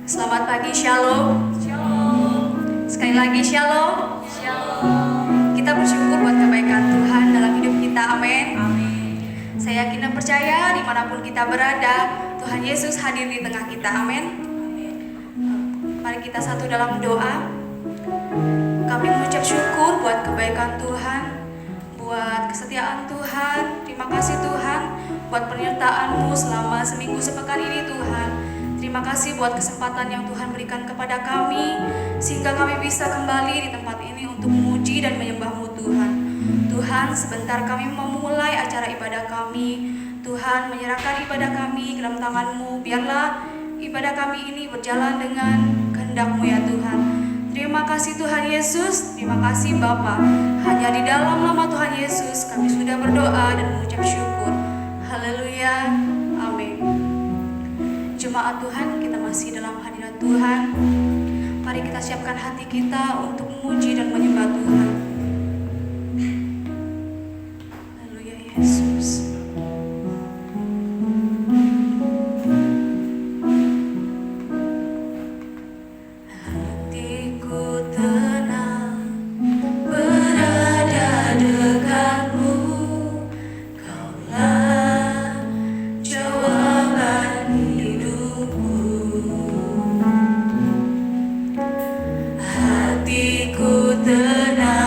Selamat pagi, Shalom. Sekali lagi, Shalom. Kita bersyukur buat kebaikan Tuhan dalam hidup kita, amin. Saya yakin dan percaya dimanapun kita berada, Tuhan Yesus hadir di tengah kita, amin. Mari kita satu dalam doa. Kami mengucap syukur buat kebaikan Tuhan, buat kesetiaan Tuhan. Terima kasih Tuhan buat penyertaan-Mu selama seminggu sepekan ini Tuhan. Terima kasih buat kesempatan yang Tuhan berikan kepada kami, sehingga kami bisa kembali di tempat ini untuk memuji dan menyembah-Mu Tuhan. Tuhan, sebentar kami memulai acara ibadah kami. Tuhan, menyerahkan ibadah kami ke dalam tangan-Mu. Biarlah ibadah kami ini berjalan dengan kehendak-Mu ya Tuhan. Terima kasih Tuhan Yesus, terima kasih Bapa. Hanya di dalam nama Tuhan Yesus kami sudah berdoa dan mengucap syukur. Haleluya, amin. Jemaat Tuhan, kita masih dalam hadirat Tuhan. Mari kita siapkan hati kita untuk memuji dan menyembah Tuhan. Haleluya Yesus. Hatiku tenang.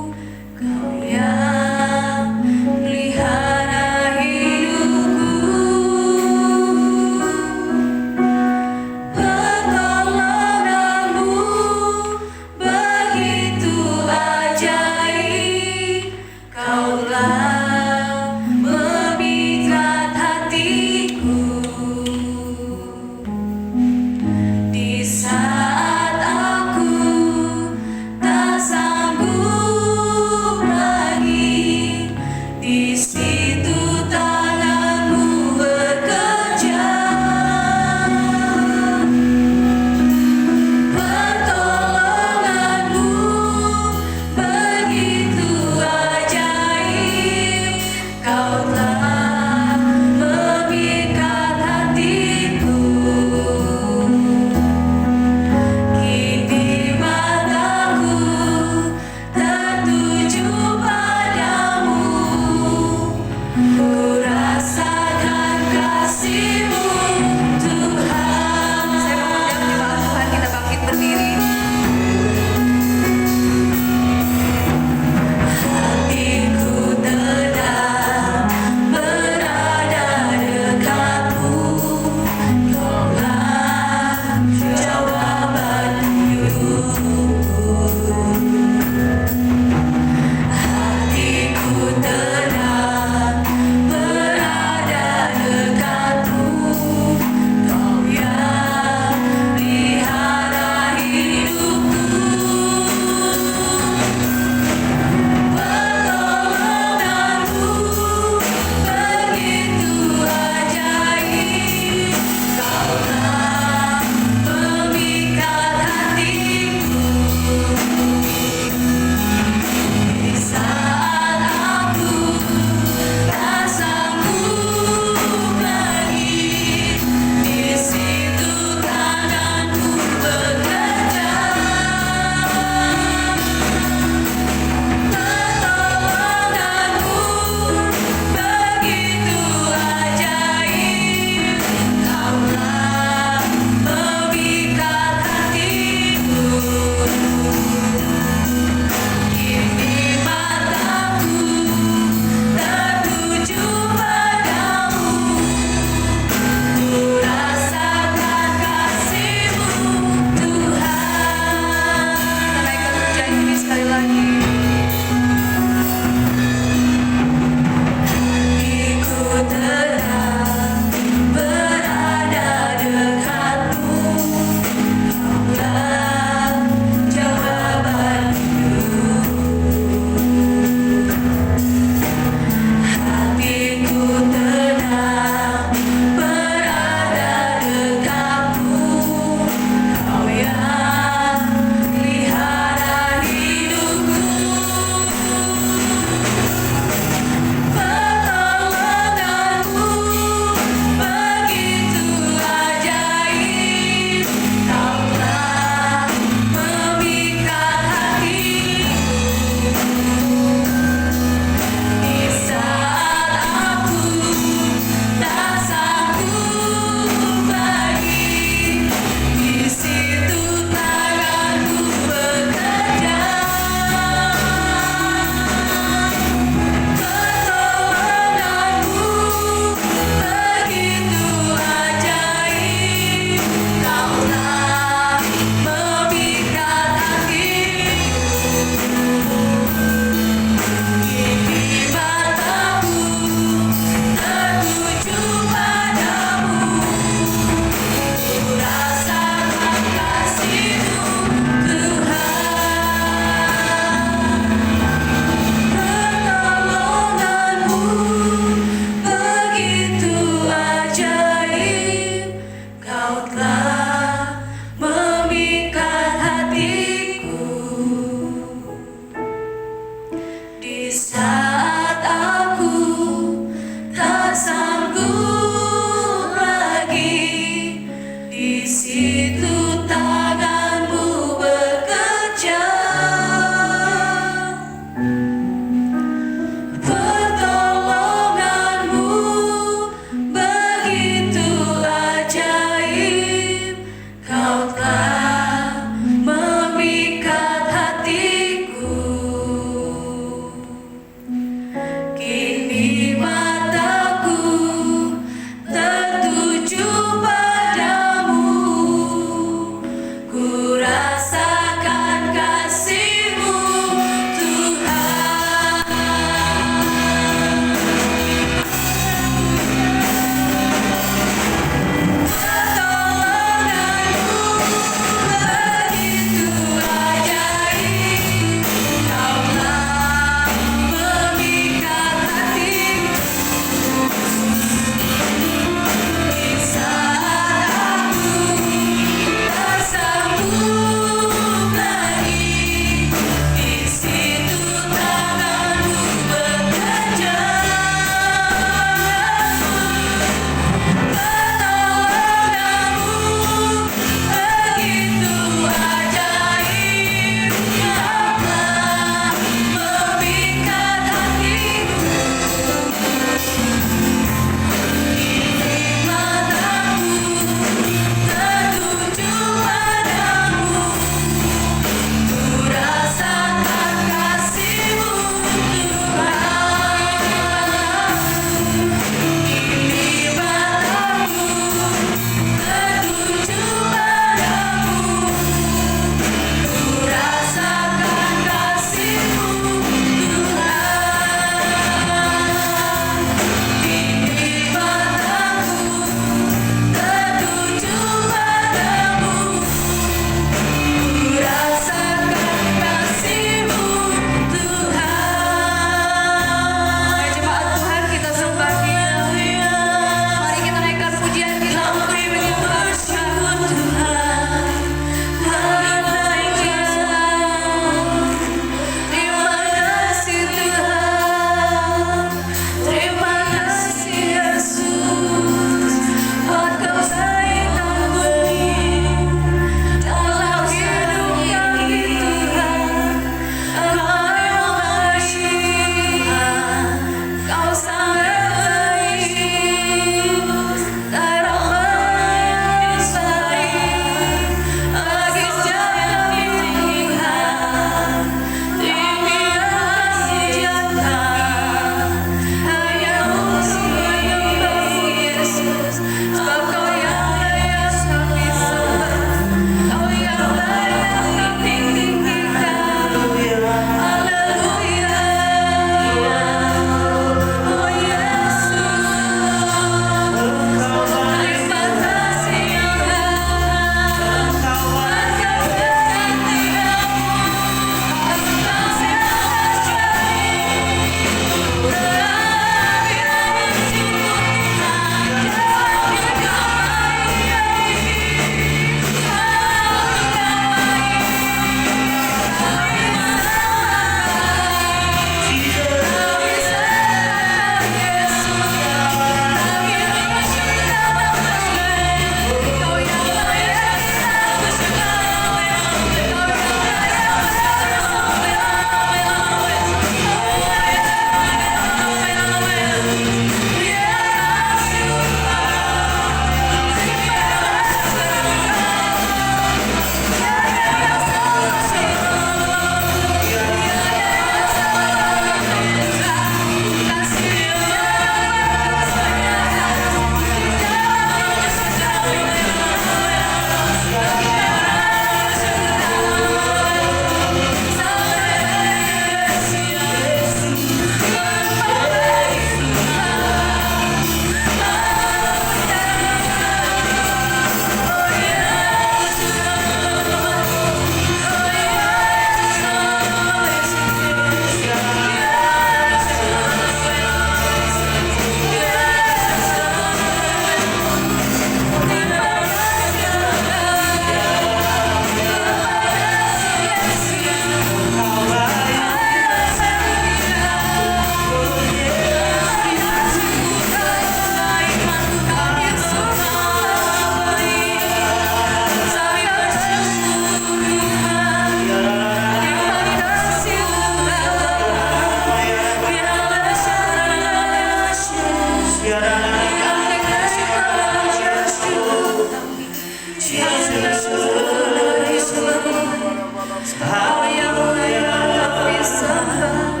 Kau yang layak kami sembah,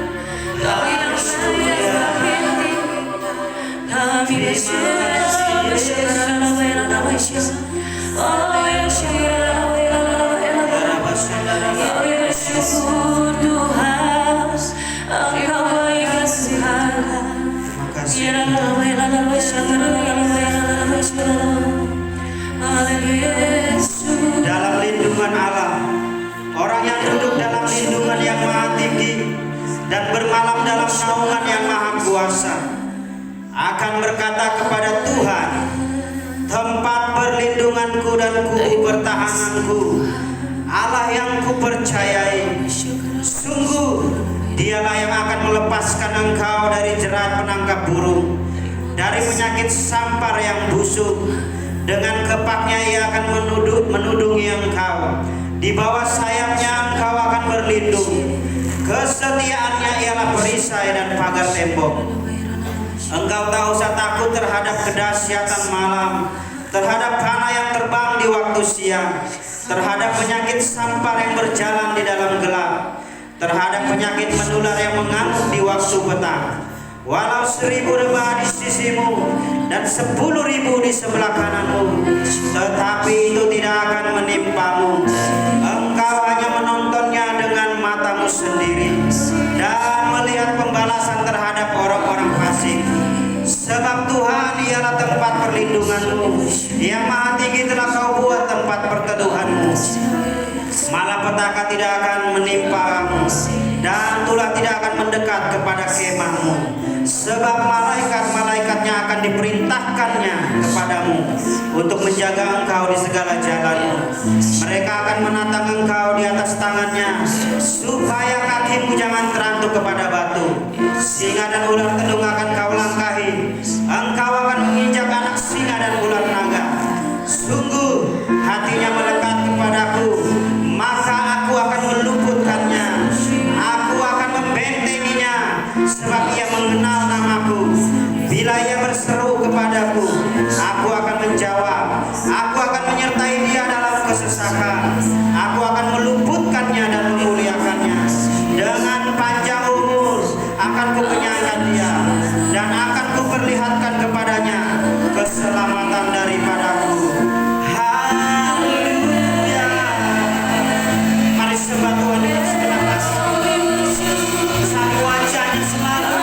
Kau yang layak kami tinggikan. Kami bersyukur, Tuhan, Engkau baik Tuhan. Dalam lindungan Allah, orang yang duduk dalam lindungan yang maha tinggi dan bermalam dalam naungan yang maha kuasa akan berkata kepada Tuhan, tempat perlindunganku dan kubu pertahananku, Allah yang kupercayai. Sungguh Dialah yang akan melepaskan engkau dari jerat penangkap burung, dari penyakit sampar yang busuk. Dengan kepaknya Ia akan menudungi engkau, di bawah sayapnya engkau akan berlindung. Kesetiaannya ialah perisai dan pagar tembok. Engkau tak usah takut terhadap kedahsyatan malam, terhadap panah yang terbang di waktu siang, terhadap penyakit sampar yang berjalan di dalam gelap, terhadap penyakit menular yang mengamuk di waktu petang. Walau 1000 rebah di sisimu dan 10.000 di sebelah kananmu, tetapi itu tidak akan menimpamu. Engkau hanya menontonnya dengan matamu sendiri dan melihat pembalasan terhadap orang-orang fasik. Sebab Tuhan ialah tempat perlindunganmu, Yang Maha Tinggi telah kau buat tempat perteduhanmu. Malapetaka tidak akan menimpamu dan tulah tidak akan mendekat kepada kemahmu. Sebab malaikat-malaikatnya akan diperintahkannya kepadamu untuk menjaga engkau di segala jalanmu. Mereka akan menatang engkau di atas tangannya, supaya kakimu jangan terantuk kepada batu. Singa dan ular tedung akan kau langkahi. Engkau akan menginjak anak singa dan ular naga. Sungguh hatinya melekat kepadaku, maka aku akan meluputkannya. Aku akan membentenginya, sebab ia mengenal namaku. Bila ia berseru kepadaku, aku akan menjawab. Aku akan menyertai dia dalam kesesakan. Aku akan meluputkannya dan memuliakannya. Dengan panjang umur akan kukenyangkan dia, dan akan kuperlihatkan kepadanya keselamatan daripadaku. Haleluya. Mari sembah Tuhan dengan segenap hati. Saat wajahnya selalu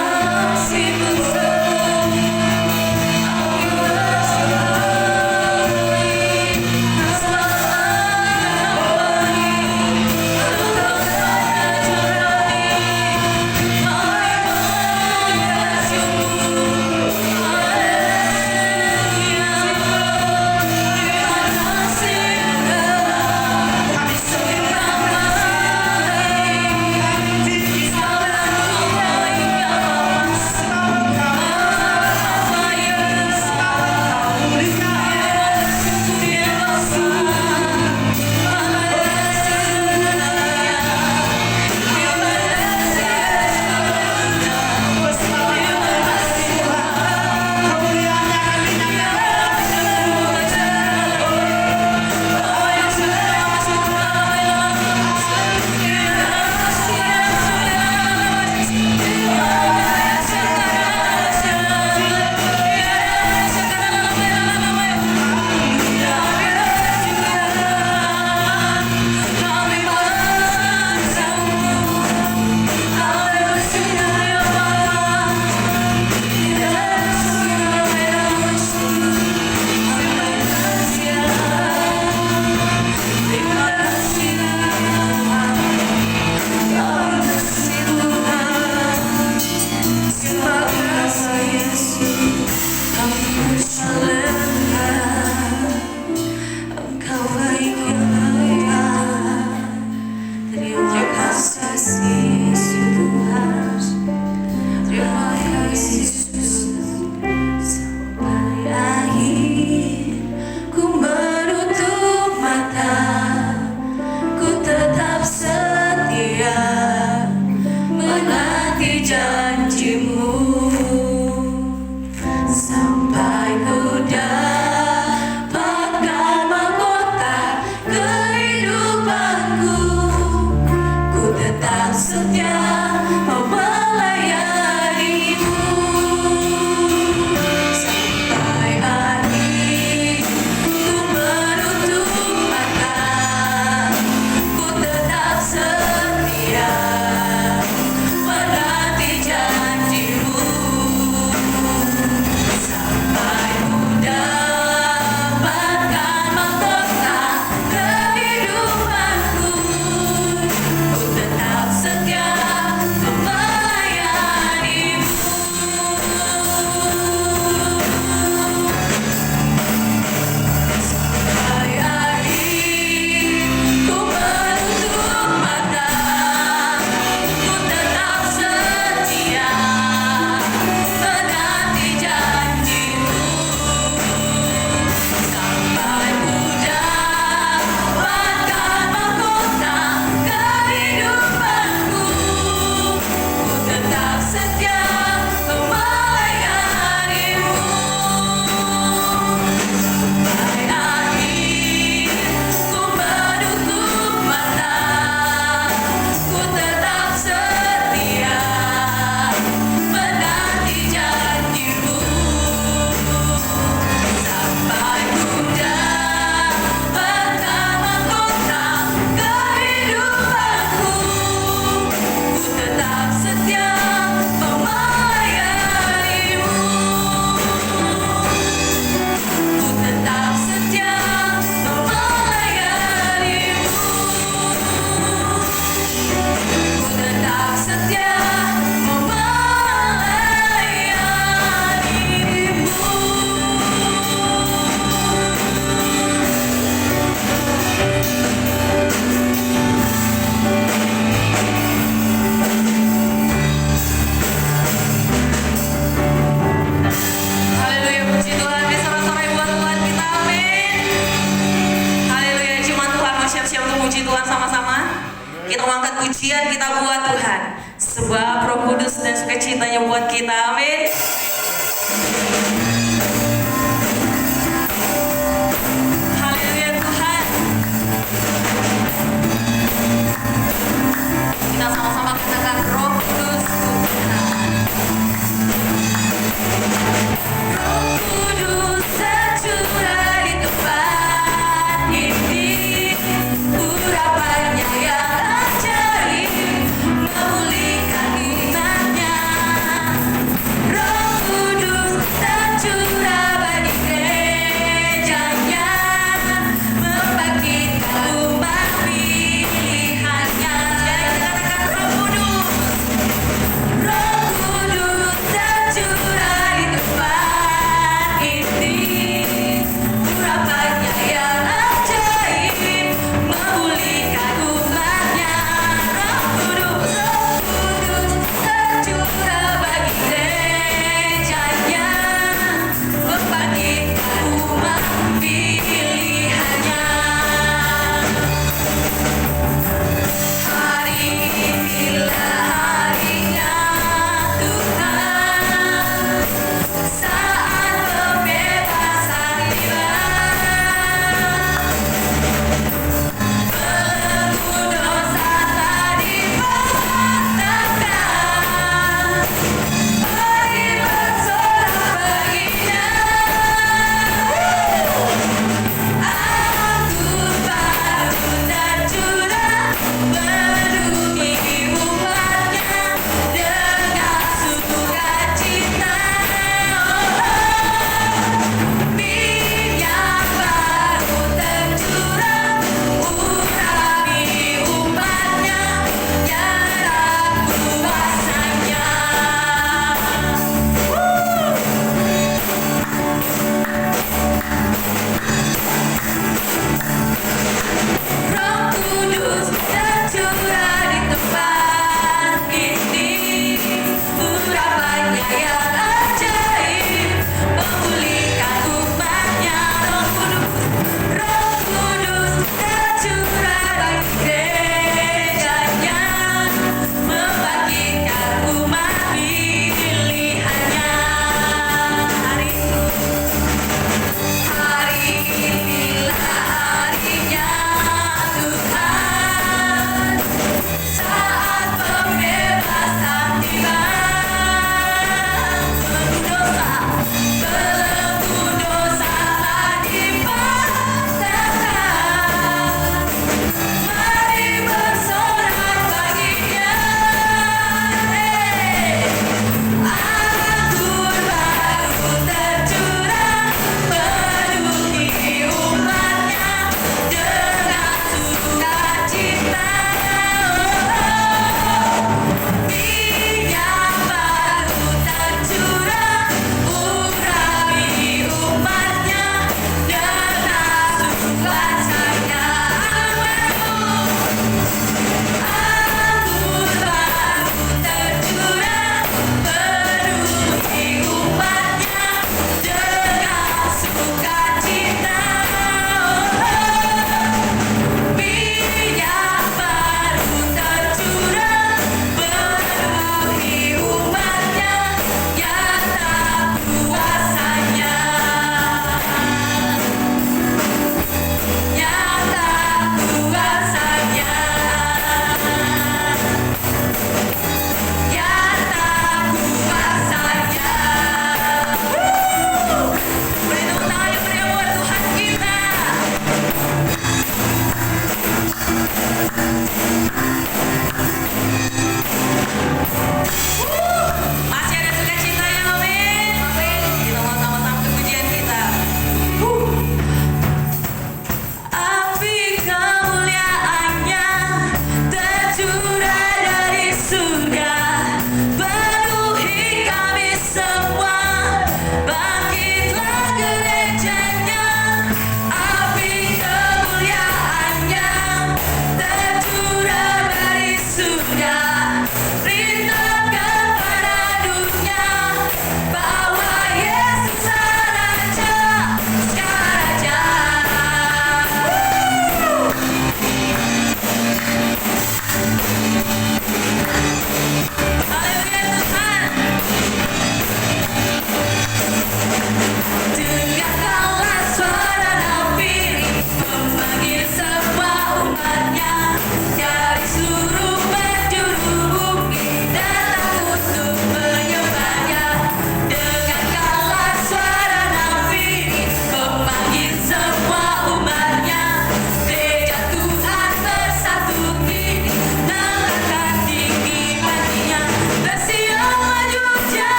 dapatkan mahkota kehidupanku. pujian kita buat Tuhan. Sebab Roh Kudus dan sukacitanya buat kita. Amin. Haleluya Tuhan. Kita sama-sama katakan Roh Kudus. Roh Kudus tercurah di tempat ini, urapannya yang ajaib memulihkan imannya. Roh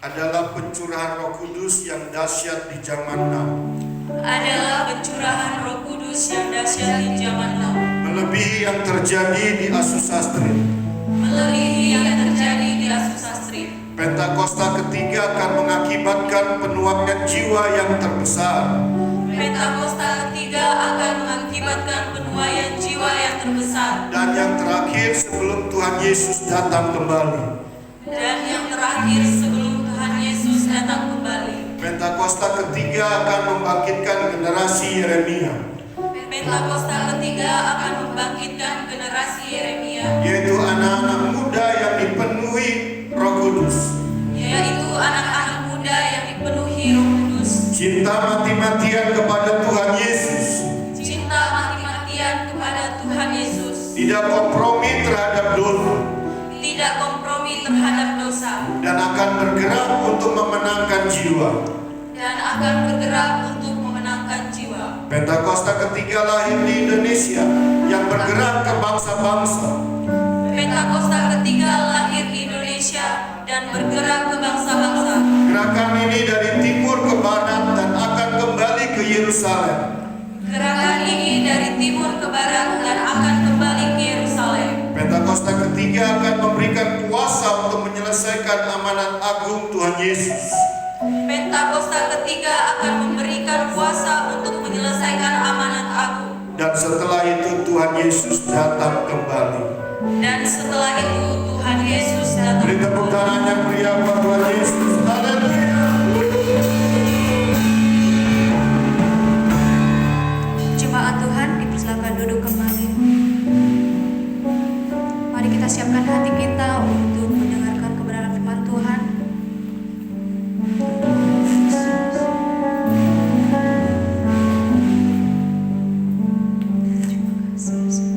adalah pencurahan Roh Kudus yang dahsyat di zaman now, adalah pencurahan Roh Kudus yang dahsyat di zaman now, melebihi yang terjadi di Azusa Street. melebihi yang terjadi di Azusa Street. Pentakosta ketiga akan mengakibatkan penuaian jiwa yang terbesar, Pentakosta ketiga akan mengakibatkan penuaian jiwa yang terbesar. dan yang terakhir sebelum Tuhan Yesus datang kembali. Dan yang terakhir sebelum Tuhan Yesus datang kembali. Pentakosta ketiga akan membangkitkan generasi Yeremia, Pentakosta ketiga akan membangkitkan generasi Yeremia, yaitu anak-anak muda yang dipenuhi Roh Kudus, yaitu anak-anak muda yang dipenuhi Roh Kudus, cinta mati-matian kepada Tuhan Yesus, cinta mati-matian kepada Tuhan Yesus, tidak kompromi terhadap dosa, tidak kompromi terhadap dosa, dan akan bergerak untuk memenangkan jiwa. dan akan bergerak untuk memenangkan jiwa. Pentakosta ketiga lahir di Indonesia yang bergerak ke bangsa-bangsa, Pentakosta ketiga lahir di Indonesia dan bergerak ke bangsa-bangsa. Gerakan ini dari timur ke barat dan akan kembali ke Yerusalem. Gerakan ini dari timur ke barat dan akan kembali ke Yerusalem. Pentakosta ketiga akan memberikan kuasa untuk menyelesaikan amanat agung Tuhan Yesus. Pentakosta ketiga akan memberikan kuasa untuk menyelesaikan amanat agung. Dan setelah itu Tuhan Yesus datang kembali. Dan setelah itu Tuhan Yesus datang. Beri tepuk tangan yang meriah buat Tuhan Yesus. Haleluya. Jemaat Tuhan, dipersilakan duduk kembali. Mari kita siapkan hati kita untuk mendengarkan kebenaran firman Tuhan. Terima kasih.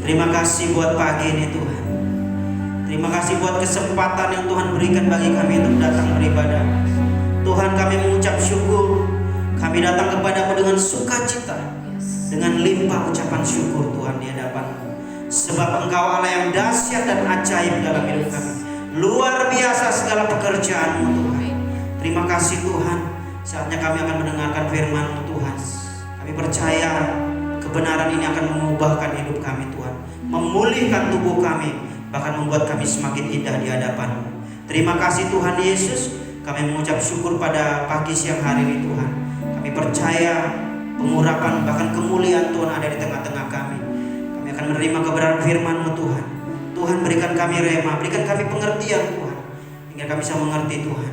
Terima kasih buat pagi ini Tuhan. Terima kasih buat kesempatan yang Tuhan berikan bagi kami untuk datang beribadah. Tuhan, kami mengucap syukur. Kami datang kepadamu dengan sukacita, dengan limpah ucapan syukur Tuhan di hadapan-Mu. Sebab Engkau Allah yang dahsyat dan ajaib dalam hidup kami. Luar biasa segala pekerjaan-Mu Tuhan. Terima kasih Tuhan. Saatnya kami akan mendengarkan firman-Mu Tuhan. Kami percaya kebenaran ini akan mengubahkan hidup kami Tuhan, memulihkan tubuh kami, bahkan membuat kami semakin indah di hadapan-Mu. Terima kasih Tuhan Yesus. Kami mengucap syukur pada pagi siang hari ini Tuhan. Kami percaya pengurapan bahkan kemuliaan Tuhan ada di tengah-tengah kami. Kami akan menerima kebenaran firman-Mu Tuhan. Tuhan, berikan kami rema, berikan kami pengertian Tuhan, hingga kami bisa mengerti Tuhan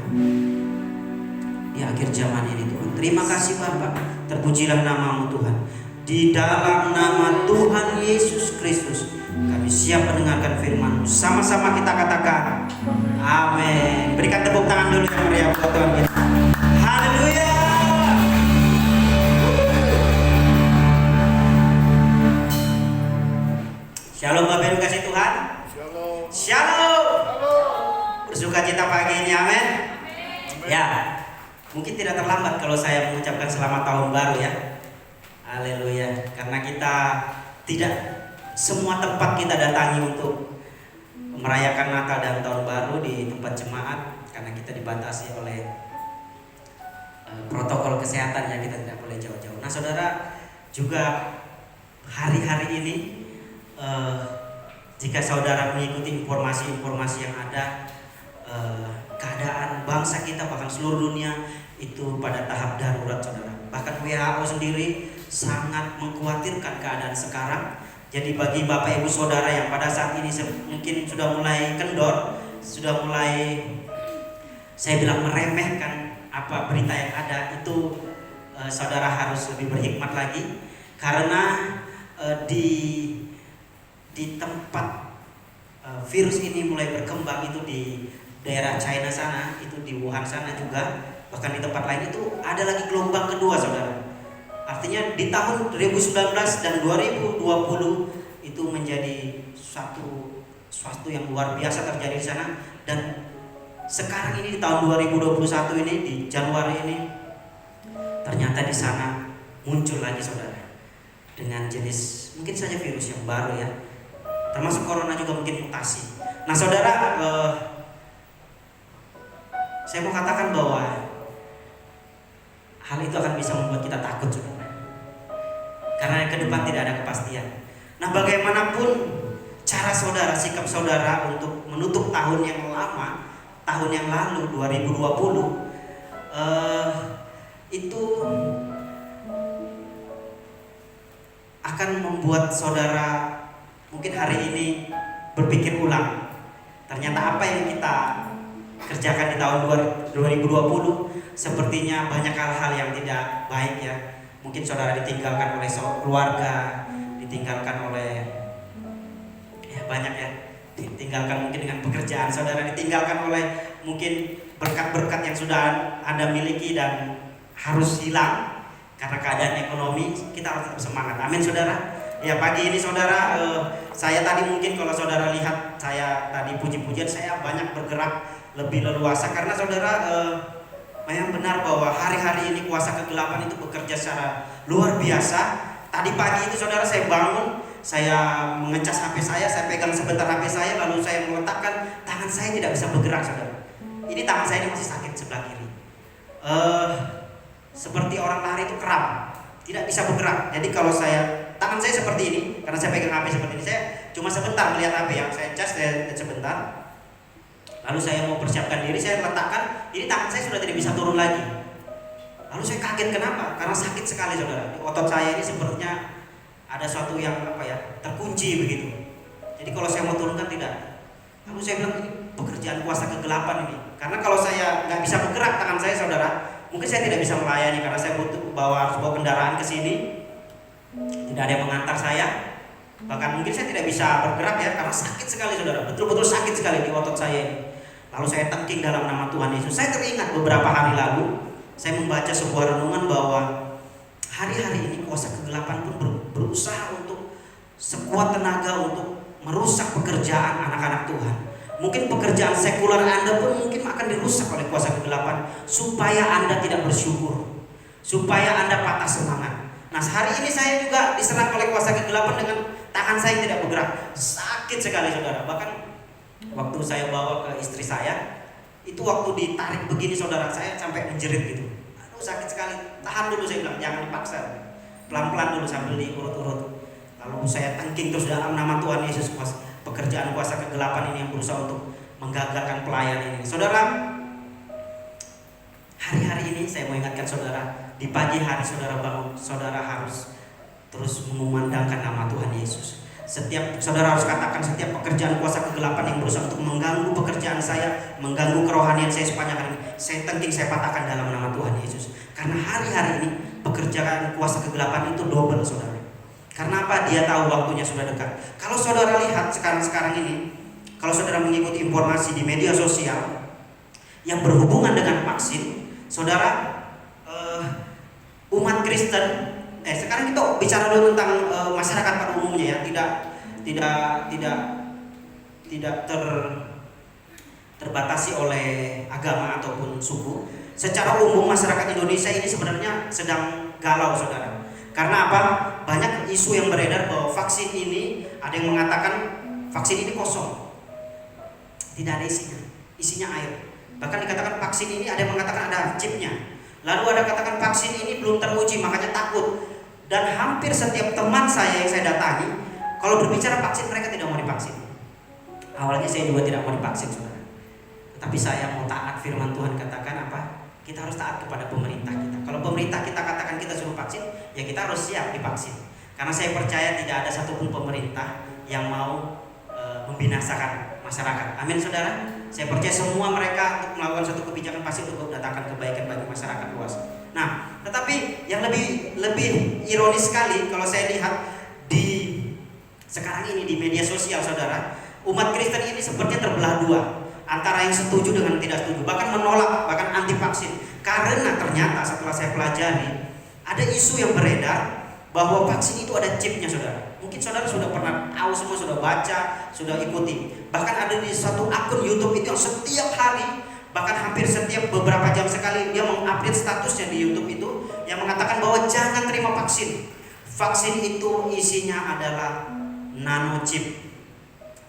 di akhir zaman ini Tuhan. Terima kasih Bapa, terpujilah nama-Mu Tuhan. Di dalam nama Tuhan Yesus Kristus kami siap mendengarkan firman-Mu. Sama-sama kita katakan amin. Berikan tepuk tangan dulu yang meriah buat Tuhan kita. Haleluya. Shalom Bapak Ibu kasih Tuhan. Shalom. Shalom. Bersuka cita pagi ini, amin. Ya, mungkin tidak terlambat kalau saya mengucapkan selamat tahun baru ya. Haleluya. Karena kita tidak semua tempat kita datangi untuk merayakan Natal dan Tahun Baru di tempat jemaat, karena kita dibatasi oleh protokol kesehatan yang kita tidak boleh jauh-jauh. Nah saudara, juga hari-hari ini jika saudara mengikuti informasi-informasi yang ada, keadaan bangsa kita bahkan seluruh dunia itu pada tahap darurat saudara. Bahkan WHO sendiri sangat mengkhawatirkan keadaan sekarang. Jadi bagi Bapak Ibu Saudara yang pada saat ini mungkin sudah mulai kendor, sudah mulai saya bilang meremehkan apa berita yang ada, itu saudara harus lebih berhikmat lagi. Karena di tempat virus ini mulai berkembang itu di daerah China sana, itu di Wuhan sana juga, bahkan di tempat lain itu ada lagi gelombang kedua saudara. Artinya di tahun 2019 dan 2020 itu menjadi suatu yang luar biasa terjadi di sana. Dan sekarang ini di tahun 2021 ini di Januari ini ternyata di sana muncul lagi saudara dengan jenis mungkin saja virus yang baru ya, termasuk corona juga mungkin mutasi. Nah saudara, saya mau katakan bahwa hal itu akan bisa membuat kita takut saudara, karena ke depan tidak ada kepastian. Nah bagaimanapun cara saudara, sikap saudara untuk menutup tahun yang lama, tahun yang lalu 2020 itu akan membuat saudara mungkin hari ini berpikir ulang. Ternyata apa yang kita kerjakan di tahun 2020 sepertinya banyak hal-hal yang tidak baik ya. Mungkin saudara ditinggalkan oleh keluarga, ditinggalkan oleh ya banyak ya, ditinggalkan mungkin dengan pekerjaan saudara, ditinggalkan oleh mungkin berkat-berkat yang sudah Anda miliki dan harus hilang karena keadaan ekonomi. Kita harus tetap semangat, amin saudara. Ya pagi ini saudara, saya tadi mungkin kalau saudara lihat saya tadi puji-pujian, saya banyak bergerak lebih leluasa karena saudara memang benar bahwa hari-hari ini kuasa kegelapan itu bekerja secara luar biasa. Tadi pagi itu saudara saya bangun, saya mengecas HP saya pegang sebentar HP saya, lalu saya meletakkan tangan saya tidak bisa bergerak saudara. Ini tangan saya ini masih sakit sebelah kiri. Seperti orang lari itu kram, tidak bisa bergerak. Jadi kalau tangan saya seperti ini, karena saya pegang HP seperti ini, saya cuma sebentar melihat HP ya, saya cas sebentar. Lalu saya mau persiapkan diri, saya letakkan, ini tangan saya sudah tidak bisa turun lagi. Lalu saya kaget, kenapa? Karena sakit sekali saudara. Di otot saya ini sepertinya ada suatu yang terkunci begitu. Jadi kalau saya mau turunkan tidak. Lalu saya bilang ini pekerjaan kuasa kegelapan ini. Karena kalau saya nggak bisa bergerak tangan saya saudara, mungkin saya tidak bisa melayani karena saya harus bawa kendaraan ke sini. Tidak ada yang mengantar saya. Bahkan mungkin saya tidak bisa bergerak ya karena sakit sekali saudara. Betul-betul sakit sekali di otot saya ini. Lalu saya tengking dalam nama Tuhan Yesus. Saya teringat beberapa hari lalu saya membaca sebuah renungan bahwa hari-hari ini kuasa kegelapan pun berusaha untuk sekuat tenaga untuk merusak pekerjaan anak-anak Tuhan. Mungkin pekerjaan sekuler Anda pun mungkin akan dirusak oleh kuasa kegelapan supaya Anda tidak bersyukur, supaya Anda patah semangat. Nah, hari ini saya juga diserang oleh kuasa kegelapan dengan tangan saya yang tidak bergerak. Sakit sekali saudara. Bahkan waktu saya bawa ke istri saya, itu waktu ditarik begini saudara, saya sampai menjerit gitu. Aduh sakit sekali. Tahan dulu saya bilang, jangan dipaksa. Pelan-pelan dulu sambil diurut-urut. Lalu saya tengking terus dalam nama Tuhan Yesus, pekerjaan kuasa kegelapan ini yang berusaha untuk menggagalkan pelayan ini. Saudara, hari-hari ini saya mau ingatkan saudara, di pagi hari saudara bangun, saudara harus terus mengumandangkan nama Tuhan Yesus. Saudara harus katakan setiap pekerjaan kuasa kegelapan yang berusaha untuk mengganggu pekerjaan saya, mengganggu kerohanian saya sepanjang hari ini, saya tengking, saya patahkan dalam nama Tuhan Yesus. Karena hari-hari ini pekerjaan kuasa kegelapan itu double saudara. Karena apa? Dia tahu waktunya sudah dekat. Kalau saudara lihat sekarang ini, kalau saudara mengikuti informasi di media sosial yang berhubungan dengan vaksin, saudara, umat Kristen, sekarang kita bicara dulu tentang masyarakat pada umumnya ya, tidak terbatasi oleh agama ataupun suku. Secara umum masyarakat Indonesia ini sebenarnya sedang galau saudara. Karena apa? Banyak isu yang beredar bahwa vaksin ini, ada yang mengatakan vaksin ini kosong, tidak ada isinya air. Bahkan dikatakan vaksin ini ada yang mengatakan ada chipnya. Lalu ada katakan vaksin ini belum teruji makanya takut. Dan hampir setiap teman saya yang saya datangi, kalau berbicara vaksin mereka tidak mau divaksin. Awalnya saya juga tidak mau divaksin saudara. Tetapi saya mau taat firman Tuhan, katakan apa? Kita harus taat kepada pemerintah kita. Kalau pemerintah kita katakan kita suruh vaksin, ya kita harus siap divaksin. Karena saya percaya tidak ada satupun pemerintah yang mau membinasakan masyarakat. Amin saudara. Saya percaya semua mereka untuk melakukan suatu kebijakan pasti untuk mendatangkan kebaikan bagi masyarakat luas. Nah, tetapi yang lebih ironis sekali kalau saya lihat di sekarang ini di media sosial saudara, umat Kristen ini sepertinya terbelah dua, antara yang setuju dengan tidak setuju, bahkan menolak, bahkan anti vaksin. Karena ternyata setelah saya pelajari, ada isu yang beredar bahwa vaksin itu ada chipnya saudara. Mungkin saudara sudah pernah tahu, semua sudah baca, sudah ikuti. Bahkan ada di satu akun YouTube itu yang setiap hari, bahkan hampir setiap beberapa jam sekali dia mengupdate statusnya di YouTube itu yang mengatakan bahwa jangan terima vaksin. Vaksin itu isinya adalah nanochip.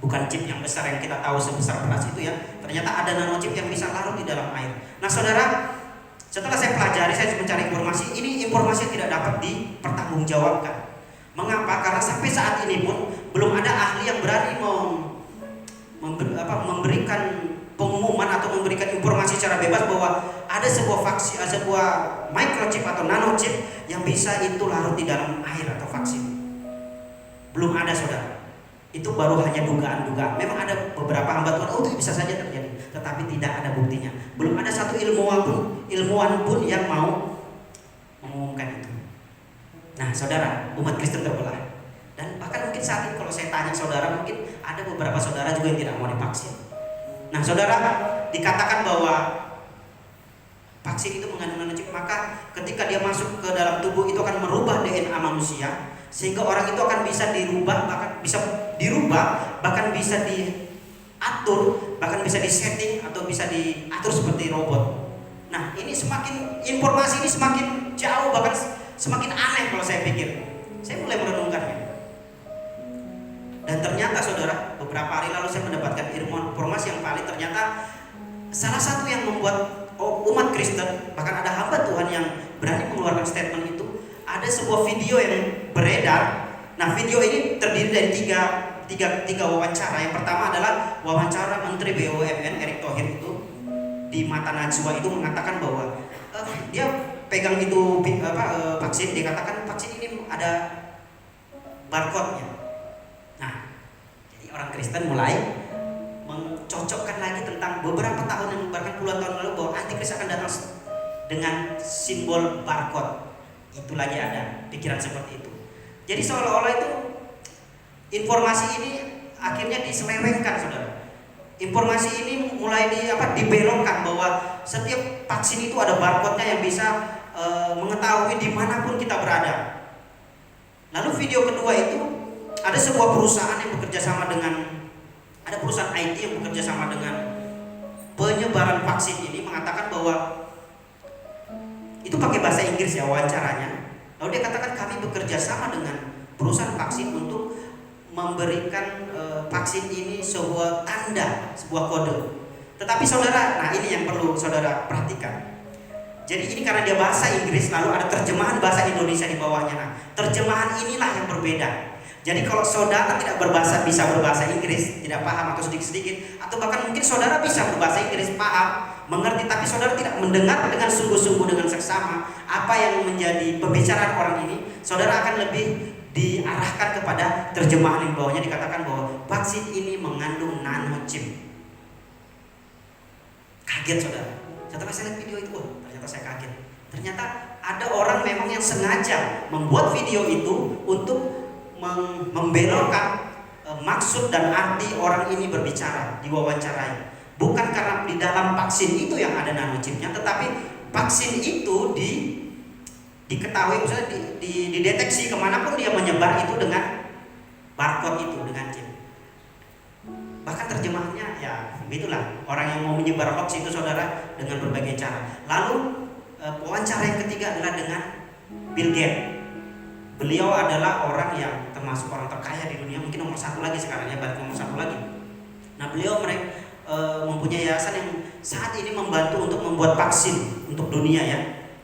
Bukan chip yang besar yang kita tahu sebesar beras itu ya. Ternyata ada nanochip yang bisa larut di dalam air. Nah saudara, setelah saya pelajari, saya mencari informasi. Ini informasi yang tidak dapat dipertanggungjawabkan. Mengapa? Karena sampai saat ini pun belum ada ahli yang berani memberikan pengumuman atau memberikan informasi secara bebas bahwa ada sebuah vaksin, sebuah microchip atau nanochip yang bisa itu larut di dalam air atau vaksin. Belum ada saudara. Itu baru hanya dugaan-dugaan. Memang ada beberapa hamba Tuhan, itu bisa saja terjadi, tetapi tidak ada buktinya. Belum ada satu ilmuwan pun yang mau mengumumkan itu. Nah saudara, umat Kristen terbelah. Dan bahkan mungkin saat ini kalau saya tanya saudara, mungkin ada beberapa saudara juga yang tidak mau divaksin. Nah saudara, dikatakan bahwa vaksin itu mengandung nanochip, maka ketika dia masuk ke dalam tubuh itu akan merubah DNA manusia, sehingga orang itu akan bisa dirubah, bahkan bisa diatur, bahkan bisa disetting atau bisa diatur seperti robot. Nah ini informasi ini semakin jauh, bahkan semakin aneh kalau saya pikir. Saya mulai merenungkannya. Dan ternyata saudara, beberapa hari lalu saya mendapatkan informasi yang valid. Ternyata salah satu yang membuat umat Kristen, bahkan ada hamba Tuhan yang berani mengeluarkan statement itu, ada sebuah video yang beredar. Nah video ini terdiri dari tiga wawancara. Yang pertama adalah wawancara Menteri BUMN Erick Thohir itu di Mata Najwa itu mengatakan bahwa dia pegang itu vaksin, dia katakan vaksin ini ada barcode-nya. Nah, jadi orang Kristen mulai mencocokkan lagi tentang beberapa tahun yang bahkan puluhan tahun lalu bahwa antikris akan datang dengan simbol barcode. Itu lagi ada pikiran seperti itu. Jadi seolah-olah itu informasi ini akhirnya diselewengkan, saudara. Informasi ini mulai dibelokkan bahwa setiap vaksin itu ada barcode-nya yang bisa mengetahui dimanapun kita berada. Lalu video kedua itu ada sebuah perusahaan yang bekerja sama dengan perusahaan IT yang bekerja sama dengan penyebaran vaksin ini mengatakan bahwa itu pakai bahasa Inggris ya wawancaranya. Lalu dia katakan kami bekerja sama dengan perusahaan vaksin untuk memberikan vaksin ini sebuah tanda, sebuah kode. Tetapi saudara, nah ini yang perlu saudara perhatikan. Jadi ini karena dia bahasa Inggris lalu ada terjemahan bahasa Indonesia di bawahnya. Nah, terjemahan inilah yang berbeda. Jadi kalau saudara tidak bisa berbahasa Inggris, tidak paham atau sedikit-sedikit, atau bahkan mungkin saudara bisa berbahasa Inggris, paham, mengerti, tapi saudara tidak mendengar dengan sungguh-sungguh dengan seksama apa yang menjadi pembicaraan orang ini, saudara akan lebih diarahkan kepada terjemahan yang bawahnya dikatakan bahwa vaksin ini mengandung nanochip. Kaget saudara. Setelah saya lihat video itu, ternyata saya kaget. Ternyata ada orang memang yang sengaja membuat video itu untuk membelokkan maksud dan arti orang ini berbicara, diwawancarai. Bukan karena di dalam vaksin itu yang ada nanochipnya, tetapi vaksin itu diketahui, misalnya dideteksi kemanapun dia menyebar itu dengan barcode itu, dengan chip. Bahkan terjemahannya ya begitulah, orang yang mau menyebar hoax itu saudara dengan berbagai cara. Lalu wawancara yang ketiga adalah dengan Bill Gates. Beliau adalah orang yang termasuk orang terkaya di dunia, mungkin nomor 1 lagi sekarang ya, balik nomor 1 lagi. Nah beliau mempunyai yayasan yang saat ini membantu untuk membuat vaksin untuk dunia ya,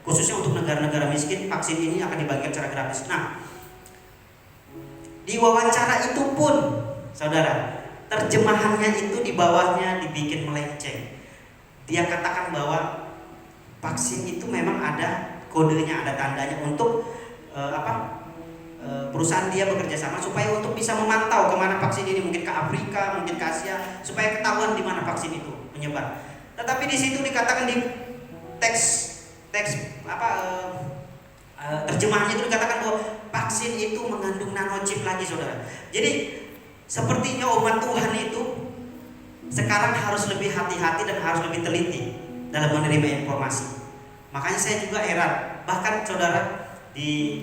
khususnya untuk negara-negara miskin. Vaksin ini akan dibagikan secara gratis. Nah di wawancara itu pun saudara, terjemahannya itu di bawahnya dibikin melenceng. Dia katakan bahwa vaksin itu memang ada kodenya, ada tandanya untuk perusahaan dia bekerja sama supaya untuk bisa memantau kemana vaksin ini, mungkin ke Afrika, mungkin ke Asia, supaya ketahuan di mana vaksin itu menyebar. Tetapi di situ dikatakan di teks terjemahannya itu dikatakan bahwa vaksin itu mengandung nanochip lagi saudara. Jadi sepertinya umat Tuhan itu sekarang harus lebih hati-hati dan harus lebih teliti dalam menerima informasi. Makanya saya juga heran, bahkan saudara, di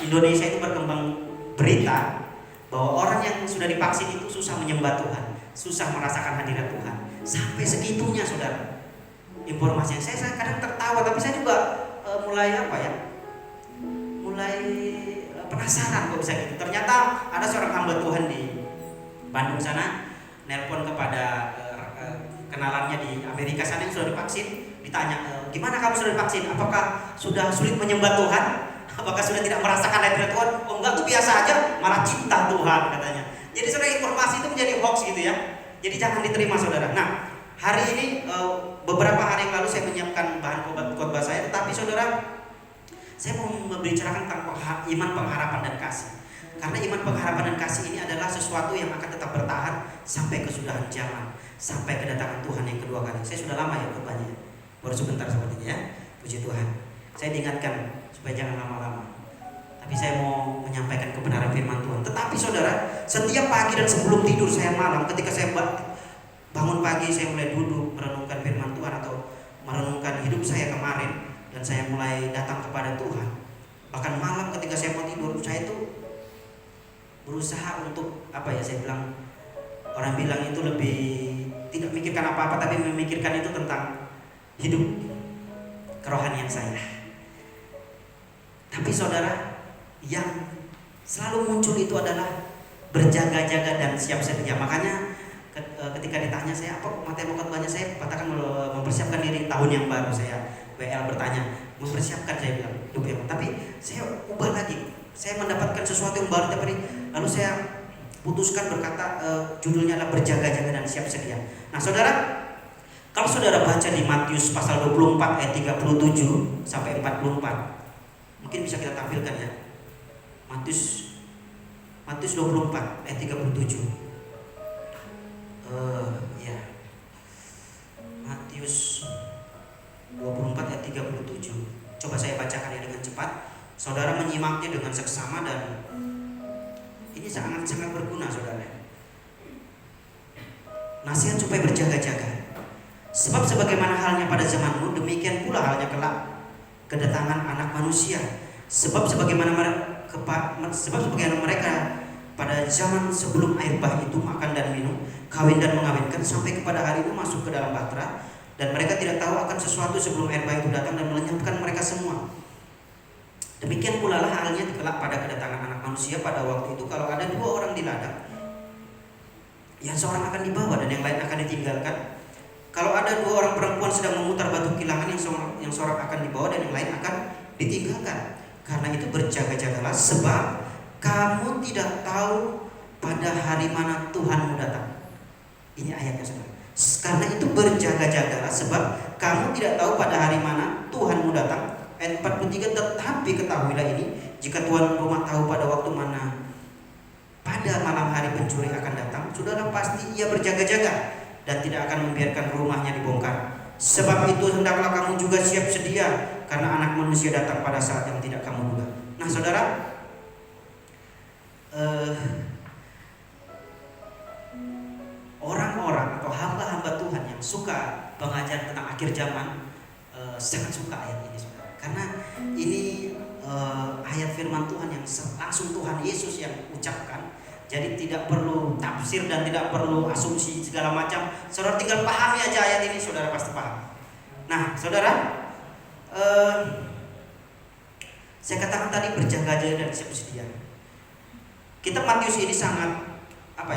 Indonesia itu berkembang berita bahwa orang yang sudah divaksin itu susah menyembah Tuhan, susah merasakan hadirat Tuhan. Sampai segitunya saudara. Informasi yang saya kadang tertawa, tapi saya juga mulai penasaran kok bisa gitu. Ternyata ada seorang hamba Tuhan di Bandung sana nelpon kepada kenalannya di Amerika sana yang sudah divaksin, ditanya, gimana kamu sudah divaksin? Apakah sudah sulit menyembah Tuhan? Apakah sudah tidak merasakan hadirat Tuhan? Oh enggak, tuh biasa aja, malah cinta Tuhan katanya. Jadi saudara, informasi itu menjadi hoax gitu ya. Jadi jangan diterima saudara. Nah, hari ini beberapa hari yang lalu saya menyiapkan bahan khotbah saya, tetapi saudara, saya mau membicarakan tentang iman, pengharapan dan kasih. Karena iman, pengharapan dan kasih ini adalah sesuatu yang akan tetap bertahan sampai kesudahan zaman, sampai kedatangan Tuhan yang kedua kali. Saya sudah lama ya khotbahnya, baru sebentar sepertinya ya. Puji Tuhan. Saya diingatkan supaya jangan lama-lama. Tapi saya mau menyampaikan kebenaran firman Tuhan. Tetapi saudara, setiap pagi dan sebelum tidur saya malam, ketika saya bangun pagi, saya mulai duduk merenungkan firman Tuhan atau merenungkan hidup saya kemarin, dan saya mulai datang kepada Tuhan. Bahkan malam ketika saya mau tidur, saya itu berusaha untuk saya bilang, orang bilang itu lebih tidak memikirkan apa-apa, tapi memikirkan itu tentang hidup kerohanian saya. Tapi saudara, yang selalu muncul itu adalah berjaga-jaga dan siap sedia. Makanya ketika ditanya saya apa materi khotbahnya, saya katakan mempersiapkan diri tahun yang baru. Saya WL bertanya, mempersiapkan, saya bilang hidup yang, tapi saya ubah lagi. Saya mendapatkan sesuatu yang baru tiap hari. Lalu saya putuskan berkata, judulnya adalah berjaga-jaga dan siap sedia. Nah saudara, kalau saudara baca di Matius pasal 24 ayat 37 sampai 44, mungkin bisa kita tampilkan ya. Matius 24 ayat 37. menyimaknya dengan seksama, dan ini sangat-sangat berguna saudara. Nasihat supaya berjaga-jaga. Sebab sebagaimana halnya pada zamanmu, demikian pula halnya kelak kedatangan Anak Manusia. Sebab sebagaimana mereka pada zaman sebelum air bah itu makan dan minum, kawin dan mengawinkan, sampai kepada hari itu masuk ke dalam bahtera, dan mereka tidak tahu akan sesuatu sebelum air bah itu datang dan melenyapkan mereka semua. Demikian pula lah halnya kelak pada kedatangan Anak Manusia. Pada waktu itu kalau ada 2 orang di ladang, yang seorang akan dibawa dan yang lain akan ditinggalkan. Kalau ada 2 orang perempuan sedang memutar batu kilangan, yang seorang akan dibawa dan yang lain akan ditinggalkan. Karena itu berjaga-jagalah, sebab kamu tidak tahu pada hari mana Tuhanmu datang. Ini ayatnya saudara. Karena itu berjaga-jagalah, sebab kamu tidak tahu pada hari mana Tuhanmu datang. Ayat 43, tetapi ketahuilah ini, jika tuan rumah tahu pada waktu mana pada malam hari pencuri akan datang, saudara pasti ia berjaga-jaga dan tidak akan membiarkan rumahnya dibongkar. Sebab itu hendaklah kamu juga siap sedia, karena Anak Manusia datang pada saat yang tidak kamu duga. Nah saudara, orang-orang atau hamba-hamba Tuhan yang suka pengajaran tentang akhir zaman sangat suka ayat ini saudara. Karena ini ayat firman Tuhan yang langsung Tuhan Yesus yang ucapkan. Jadi tidak perlu tafsir dan tidak perlu asumsi segala macam. Saudara tinggal pahami aja ayat ini, saudara pasti paham. Nah saudara, saya katakan tadi berjaga-jaga dan siap sedia. Kitab Matius ini sangat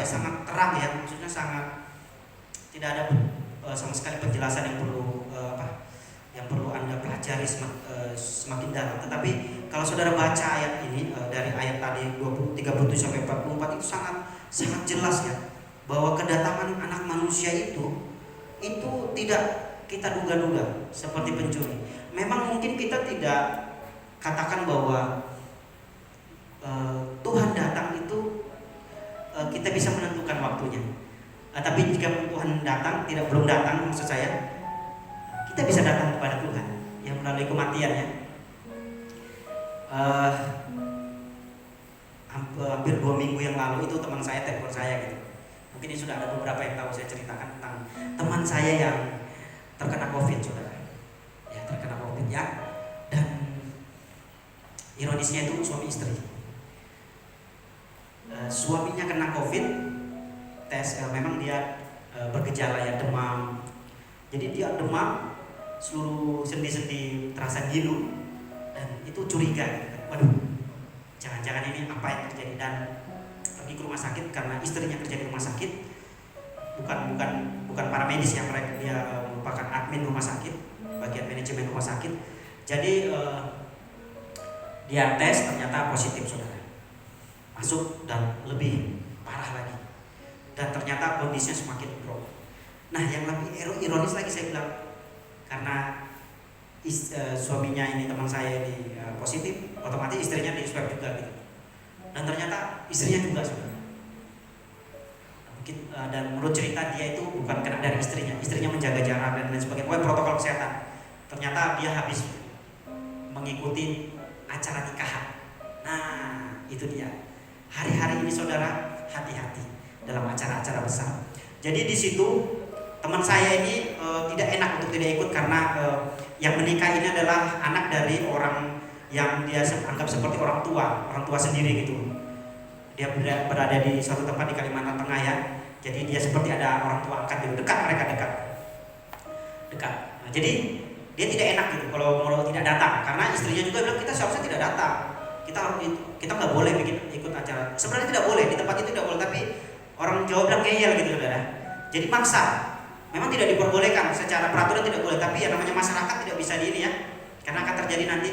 sangat terang ya, maksudnya sangat tidak ada sama sekali penjelasan yang perlu Anda pelajari semakin dalam. Tetapi kalau saudara baca ayat ini dari ayat tadi 37 sampai 44 itu sangat jelas ya, bahwa kedatangan Anak Manusia itu tidak kita duga-duga seperti pencuri. Memang mungkin kita tidak katakan bahwa Tuhan datang itu kita bisa menentukan waktunya. Tapi jika Tuhan datang belum datang, maksud saya, kita bisa datang kepada Tuhan yang melalui kematiannya. Hampir 2 minggu yang lalu itu teman saya telepon saya gitu. Mungkin ini sudah ada beberapa yang tahu saya ceritakan tentang teman saya yang terkena COVID saudara. Ya, terkena COVID ya. Dan ironisnya itu suami istri. Suaminya kena COVID, tes memang dia bergejala ya, demam. Jadi dia demam, seluruh sendi-sendi terasa ngilu, dan itu curiga gitu kan. Waduh, jangan-jangan ini apa yang terjadi, dan pergi ke rumah sakit karena istrinya kerja di rumah sakit. Bukan para medis yang dia merupakan admin rumah sakit, bagian manajemen rumah sakit. Jadi dia tes ternyata positif saudara. Masuk dan lebih parah lagi, dan ternyata kondisinya semakin drop. Nah yang lebih ironis lagi saya bilang, karena suaminya ini, teman saya ini positif, otomatis istrinya di swab juga gitu. Dan ternyata istrinya juga sudah. Mungkin dan menurut cerita dia itu bukan kena dari istrinya menjaga jarak dan lain sebagainya, protokol kesehatan. Ternyata dia habis mengikuti acara nikahan. Nah itu dia. Hari-hari ini saudara hati-hati dalam acara-acara besar. Jadi di situ teman saya ini tidak enak untuk tidak ikut, karena yang menikah ini adalah anak dari orang yang dia anggap seperti orang tua sendiri gitu. Dia berada di suatu tempat di Kalimantan Tengah ya. Jadi dia seperti ada orang tua angkat gitu, mereka dekat. Nah, jadi dia tidak enak gitu kalau tidak datang, karena istrinya juga bilang kita seharusnya tidak datang. Kita nggak boleh ikut acara. Sebenarnya tidak boleh, di tempat itu tidak boleh, tapi orang Jawa bilang ngeyel gitu saudara. Jadi maksa. Memang tidak diperbolehkan, secara peraturan tidak boleh, tapi ya namanya masyarakat tidak bisa di ini ya. Karena akan terjadi nanti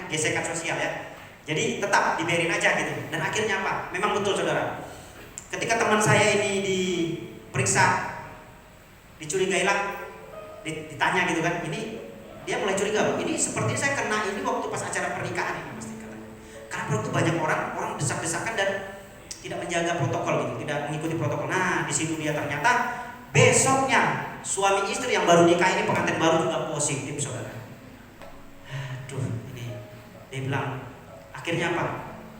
gesekan sosial ya. Jadi tetap dibiarin aja gitu. Dan akhirnya apa? Memang betul saudara. Ketika teman saya ini diperiksa, dicurigai lah, ditanya gitu kan, ini dia mulai curiga, ini seperti saya kena ini waktu pas acara pernikahan ini pasti katanya. Karena waktu banyak orang desak-desakan dan tidak menjaga protokol gitu, tidak mengikuti protokol. Nah di situ dia ternyata besoknya suami istri yang baru nikah ini, pengantin baru juga positif saudara. Aduh, ini dia bilang Akhirnya apa?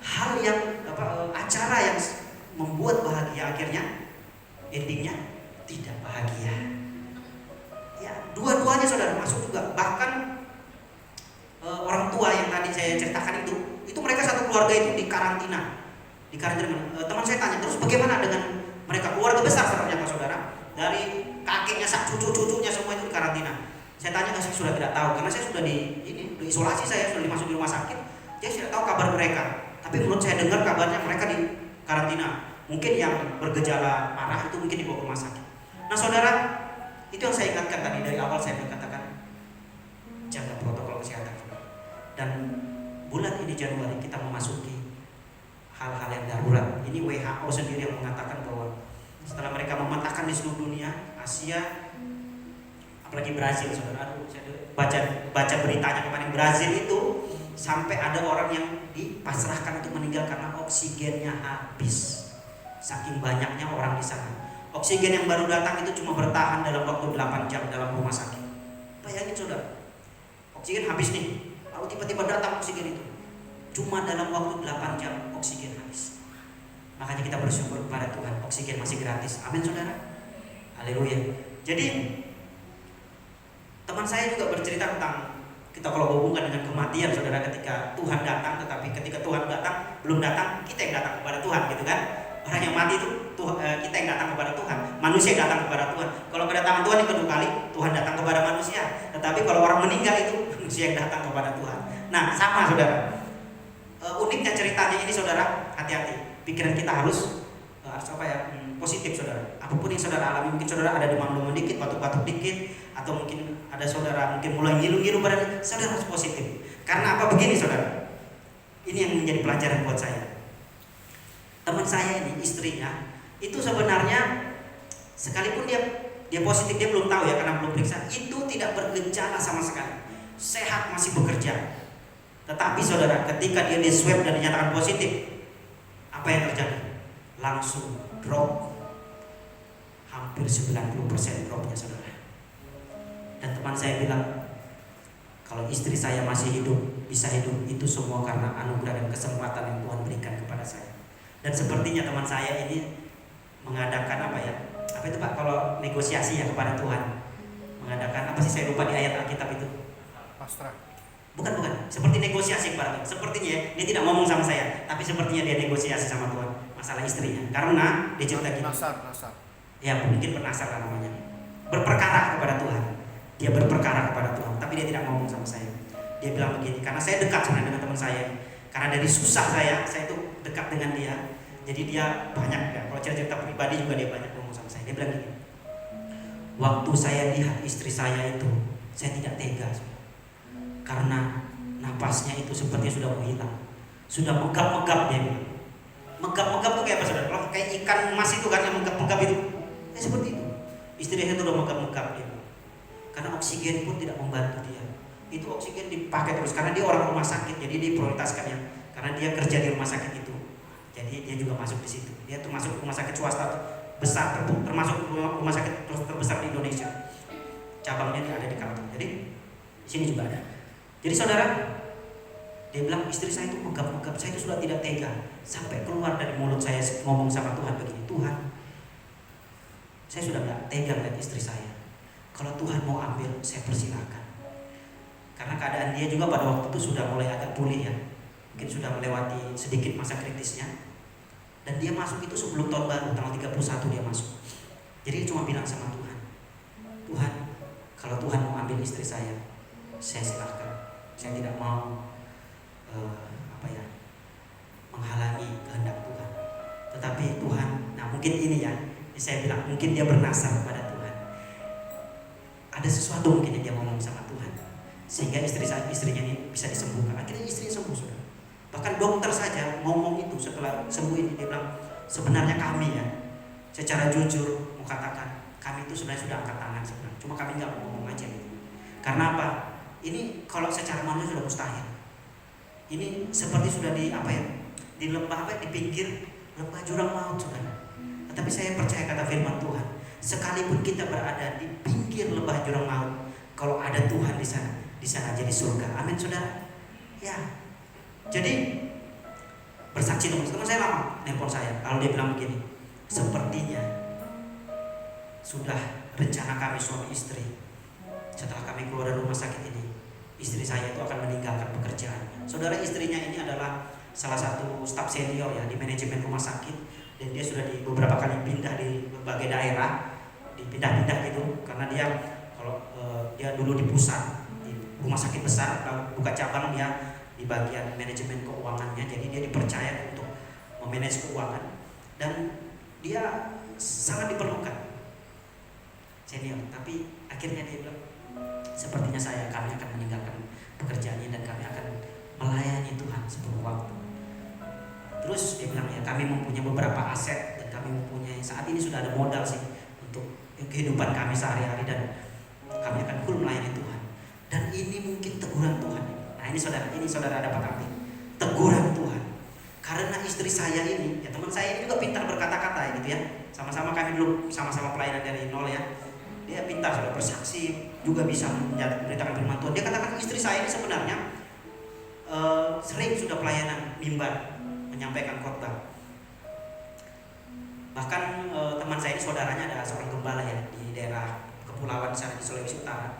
Hal yang acara yang membuat bahagia akhirnya endingnya tidak bahagia. Ya, dua-duanya saudara masuk juga. Bahkan orang tua yang tadi saya ceritakan itu mereka satu keluarga itu di karantina. Teman saya tanya, terus bagaimana dengan mereka keluarga besar sebenarnya Pak Saudara? Dari kakeknya, cucu-cucunya semua itu di karantina. Saya tanya, saya sudah tidak tahu karena saya sudah di isolasi, saya sudah dimasuk di rumah sakit. Saya tidak tahu kabar mereka. Tapi menurut saya dengar kabarnya mereka di karantina. Mungkin yang bergejala parah itu mungkin dibawa ke rumah sakit. Nah saudara, itu yang saya ingatkan tadi dari awal saya katakan, jaga protokol kesehatan. Dan bulan ini Januari kita memasuki hal-hal yang darurat. Ini WHO sendiri yang mengatakan bahwa setelah mereka memetakan di seluruh dunia, Asia, apalagi Brazil, saudara. Aduh, saya baca beritanya kemarin, Brazil itu sampai ada orang yang dipasrahkan untuk meninggal karena oksigennya habis. Saking banyaknya orang di sana. Oksigen yang baru datang itu cuma bertahan dalam waktu 8 jam dalam rumah sakit. Bayangin saudara, oksigen habis nih, lalu tiba-tiba datang oksigen itu. Cuma dalam waktu 8 jam oksigen habis. Makanya kita bersyukur kepada Tuhan, oksigen masih gratis. Amin saudara. Haleluya. Jadi teman saya juga bercerita tentang, kita kalau hubungkan dengan kematian saudara, ketika Tuhan datang, tetapi ketika Tuhan datang belum datang, kita yang datang kepada Tuhan, gitu kan? Orang yang mati itu kita yang datang kepada Tuhan, manusia yang datang kepada Tuhan. Kalau kedatangan Tuhan yang kedua kali, Tuhan datang kepada manusia. Tetapi kalau orang meninggal itu manusia yang datang kepada Tuhan. Nah sama saudara. Uniknya ceritanya ini saudara, hati-hati. Pikiran kita harus positif saudara. Apapun yang saudara alami, mungkin saudara ada demam dikit, batuk-batuk dikit, atau mungkin ada saudara mungkin mulai ngilu-ngilu badan, saudara harus positif. Karena apa? Begini saudara, ini yang menjadi pelajaran buat saya. Teman saya ini, istrinya itu sebenarnya sekalipun dia positif, dia belum tahu ya karena belum periksa, itu tidak bergejala sama sekali, sehat, masih bekerja. Tetapi saudara, ketika dia di swab dan dinyatakan positif, apa yang terjadi? Langsung drop, hampir 90% dropnya saudara. Dan teman saya bilang, kalau istri saya masih hidup, bisa hidup, itu semua karena anugerah dan kesempatan yang Tuhan berikan kepada saya. Dan sepertinya teman saya ini mengadakan apa itu Pak, kalau negosiasi ya kepada Tuhan, mengadakan apa sih, saya lupa di ayat Alkitab itu, Pasrah. Bukan, seperti negosiasi kepada Tuhan. Sepertinya dia tidak ngomong sama saya, tapi sepertinya dia negosiasi sama Tuhan masalah istrinya. Karena dia cerita gini. Nasar. Ya mungkin bernasar lah namanya. Berperkara kepada Tuhan. Dia berperkara kepada Tuhan, tapi dia tidak ngomong sama saya. Dia bilang begini, karena saya dekat sebenarnya dengan teman saya. Karena dari susah saya itu dekat dengan dia. Jadi dia banyak ya, kalau cerita pribadi juga dia banyak ngomong sama saya. Dia bilang gini, waktu saya lihat istri saya itu, saya tidak tega. Karena napasnya itu seperti sudah menghilang, sudah megap-megap dia bilang. Megap-megap tuh kayak apa saudara? Kalau kayak ikan emas itu kan yang megap-megap itu, seperti itu. Istrinya itu udah megap-megap dia. Karena oksigen pun tidak membantu dia. Itu oksigen dipakai terus karena dia orang rumah sakit, jadi dia prioritaskan ya. Karena dia kerja di rumah sakit itu, jadi dia juga masuk di situ. Dia tuh masuk rumah sakit swasta besar, termasuk rumah sakit terbesar di Indonesia. Cabangnya ada di Kalteng. Jadi di sini juga ada. Jadi saudara, dia bilang istri saya itu megap-megap, saya itu sudah tidak tega. Sampai keluar dari mulut saya ngomong sama Tuhan begini, Tuhan, saya sudah tidak tega melihat istri saya. Kalau Tuhan mau ambil, saya persilakan. Karena keadaan dia juga pada waktu itu sudah mulai agak pulih ya, mungkin sudah melewati sedikit masa kritisnya. Dan dia masuk itu sebelum tahun baru, tanggal 31 dia masuk. Jadi dia cuma bilang sama Tuhan, Tuhan, kalau Tuhan mau ambil istri saya silakan. Saya tidak mau menghalangi kehendak Tuhan. Tetapi Tuhan, nah mungkin ini ya, saya bilang mungkin dia bernasar kepada Tuhan. Ada sesuatu mungkin yang dia ngomong sama Tuhan, sehingga istrinya ini bisa disembuhkan. Akhirnya istrinya sembuh saudara. Bahkan dokter saja ngomong itu setelah sembuh ini, dia bilang sebenarnya kami ya, secara jujur mau katakan kami itu sebenarnya sudah angkat tangan sebenarnya. Cuma kami nggak mau ngomong aja gitu. Karena apa? Ini kalau secara manusia sudah mustahil. Ini seperti sudah di lembah di pinggir lembah jurang maut saudara. Tetapi saya percaya kata firman Tuhan, sekalipun kita berada di pinggir lembah jurang maut, kalau ada Tuhan di sana jadi surga. Amin saudara. Ya. Jadi bersaksi, teman saya lama nelpon saya, lalu dia bilang begini, sepertinya sudah rencana kami suami istri, setelah kami keluar dari rumah sakit ini, istri saya itu akan meninggalkan pekerjaannya. Saudara, istrinya ini adalah salah satu staf senior ya di manajemen rumah sakit, dan dia sudah beberapa kali pindah di berbagai daerah, dipindah-pindah gitu, karena dia kalau dia dulu di pusat di rumah sakit besar, lalu buka cabang dia di bagian manajemen keuangannya, jadi dia dipercaya untuk memanage keuangan, dan dia sangat diperlukan senior. Tapi akhirnya dia bilang, sepertinya kami akan meninggalkan pekerjaannya dan kami akan melayani Tuhan sepenuh waktu. Terus dia bilang, ya kami mempunyai beberapa aset dan kami mempunyai, saat ini sudah ada modal sih untuk kehidupan kami sehari-hari, dan kami akan full melayani Tuhan. Dan ini mungkin teguran Tuhan. Nah ini saudara dapat arti teguran Tuhan. Karena istri saya ini, ya teman saya ini juga pintar berkata-kata gitu ya. Sama-sama kami dulu sama-sama pelayanan dari nol ya. Dia pintar, sudah bersaksi, juga bisa memberitakan firman Tuhan. Dia katakan istri saya ini sebenarnya sering sudah pelayanan mimbar, menyampaikan khotbah. Bahkan teman saya ini saudaranya ada seorang gembala ya di daerah kepulauan sana di Sulawesi Utara.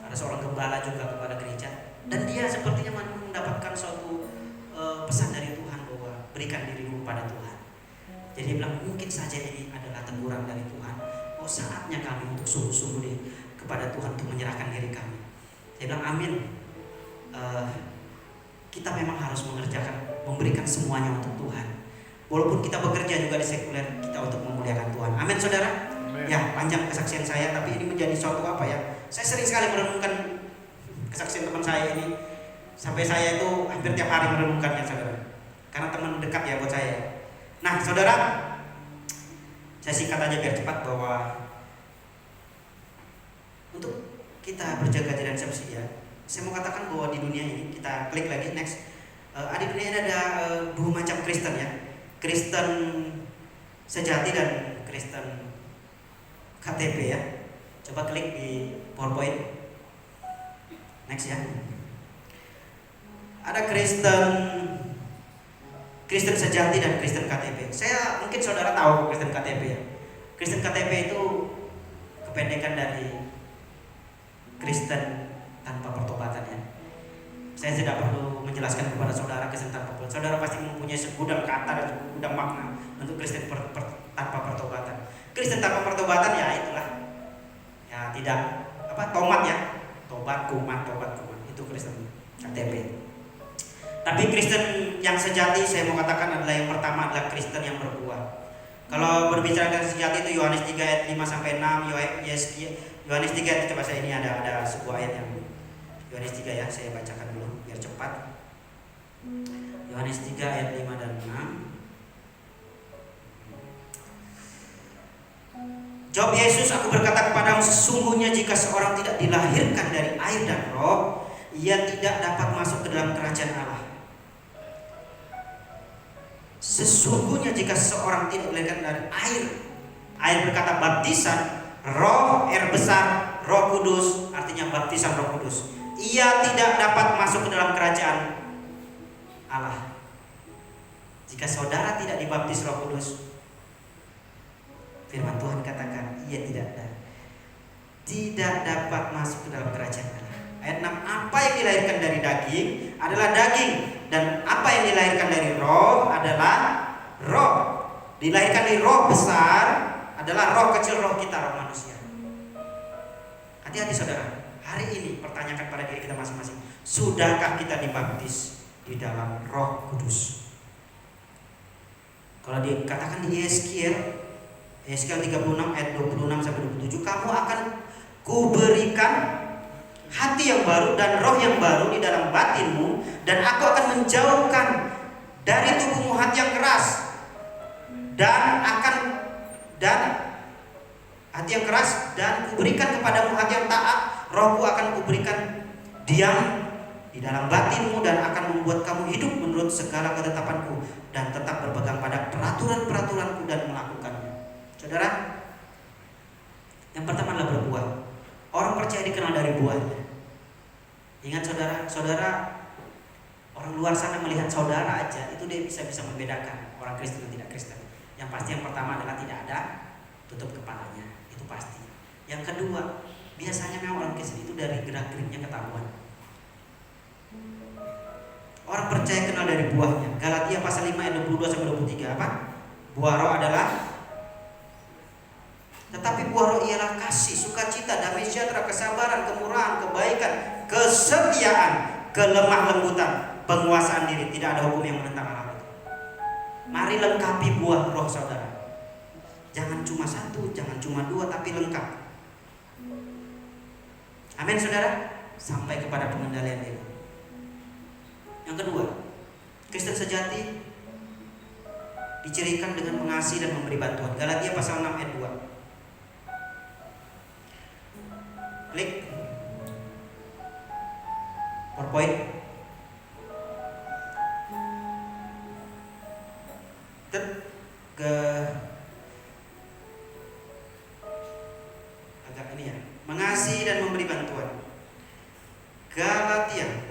Ada seorang gembala juga, gembala gereja. Dan dia sepertinya mendapatkan suatu pesan dari Tuhan bahwa berikan dirimu pada Tuhan. Jadi dia bilang mungkin saja ini adalah teguran dari Tuhan. Oh saatnya kami untuk sungguh-sungguh kepada Tuhan untuk menyerahkan diri kami. Dia bilang amin. Kita memang harus memberikan semuanya untuk Tuhan. Walaupun kita bekerja juga di sekuler, kita untuk memuliakan Tuhan. Amin saudara. Amen. Ya panjang kesaksian saya, tapi ini menjadi suatu apa ya? Saya sering sekali merenungkan kesaksian teman saya ini, sampai saya itu hampir tiap hari merenungkannya saudara, karena teman dekat ya buat saya. Nah saudara, saya singkat aja biar cepat, bahwa untuk kita berjaga dan siap-siap ya, saya mau katakan bahwa di dunia ini, kita klik lagi next, di dunia ini ada dua macam Kristen ya, Kristen sejati dan Kristen KTP ya. Coba klik di PowerPoint. Next ya. Ada Kristen sejati dan Kristen KTP. Saya mungkin saudara tahu Kristen KTP ya. Kristen KTP itu kependekan dari Kristen tanpa pertobatan ya. Saya tidak perlu menjelaskan kepada saudara Kristen tanpa pertobatan. Saudara pasti mempunyai segudang kata dan segudang makna untuk Kristen tanpa pertobatan. Kristen tanpa pertobatan ya itulah. Ya tidak tomat ya. Tobat kuman itu Kristen KTP. Tapi Kristen yang sejati saya mau katakan adalah yang pertama adalah Kristen yang berbuah. Kalau berbicara Kristen sejati itu Yohanes 3 ayat 5 sampai 6, Yohanes 3 itu coba saya ini ada sebuah ayat yang Yohanes 3 ya, saya bacakan dulu biar cepat. Yohanes 3 ayat 5 dan 6. Jawab Yesus, aku berkata kepadamu, sesungguhnya jika seorang tidak dilahirkan dari air dan roh, ia tidak dapat masuk ke dalam kerajaan Allah. Sesungguhnya jika seorang tidak dilahirkan dari air berkata baptisan, roh, air besar, Roh Kudus, artinya baptisan Roh Kudus, ia tidak dapat masuk ke dalam kerajaan Allah. Jika saudara tidak dibaptis Roh Kudus, firman Tuhan katakan ia tidak dapat masuk ke dalam kerajaan Allah. Ayat 6, apa yang dilahirkan dari daging adalah daging, dan apa yang dilahirkan dari roh adalah roh. Dilahirkan dari roh besar adalah roh kecil, roh kita, roh manusia. Hati-hati saudara, hari ini pertanyakan pada diri kita masing-masing, sudahkah kita dibaptis di dalam Roh Kudus? Kalau dikatakan di Yeskiel 36 ayat 26 sampai 27, kamu akan kuberikan hati yang baru dan roh yang baru di dalam batinmu, dan aku akan menjauhkan dari tubuhmu hati yang keras dan hati yang keras, dan kuberikan kepadamu hati yang taat. Rohku akan kuberikan diam di dalam batinmu, dan akan membuat kamu hidup menurut segala ketetapanku, dan tetap berpegang pada peraturan-peraturanku dan melakukannya. Saudara, yang pertama adalah berbuah. Orang percaya dikenal dari buahnya. Ingat saudara, orang Orang luar sana melihat saudara aja itu dia bisa membedakan orang Kristen dan tidak Kristen. Yang pasti yang pertama adalah tidak ada tutup kepalanya, itu pasti. Yang kedua, biasanya memang orang Kristen itu dari gerak-geriknya ketahuan. Orang percaya kenal dari buahnya. Galatia pasal 5 ayat 22 sampai 23 apa? Buah roh adalah, tetapi buah roh ialah kasih, sukacita, damai sejahtera, kesabaran, kemurahan, kebaikan, kesetiaan, kelemah lembutan, penguasaan diri. Tidak ada hukum yang menentang hal itu. Mari lengkapi buah roh saudara. Jangan cuma satu, jangan cuma dua, tapi lengkap. Amin saudara. Sampai kepada pengendalian diri. Yang kedua, Kristen sejati dicirikan dengan mengasihi dan memberi bantuan. Galatia pasal 6 ayat 2. Klik PowerPoint. Ke agak ini ya. Mengasihi dan memberi bantuan. Galatia.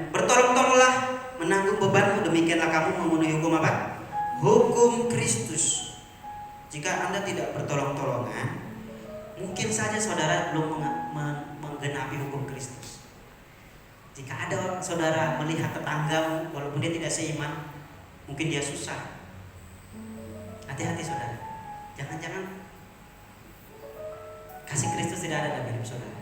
Bertolong-tolonglah menanggung bebanmu, demikianlah kamu memenuhi hukum apa? Hukum Kristus. Jika Anda tidak bertolong-tolongan, mungkin saja saudara belum menggenapi hukum Kristus. Jika ada saudara melihat tetanggamu walaupun dia tidak seiman, mungkin dia susah. Hati-hati saudara. Jangan-jangan kasih Kristus tidak ada dalam hidup saudara.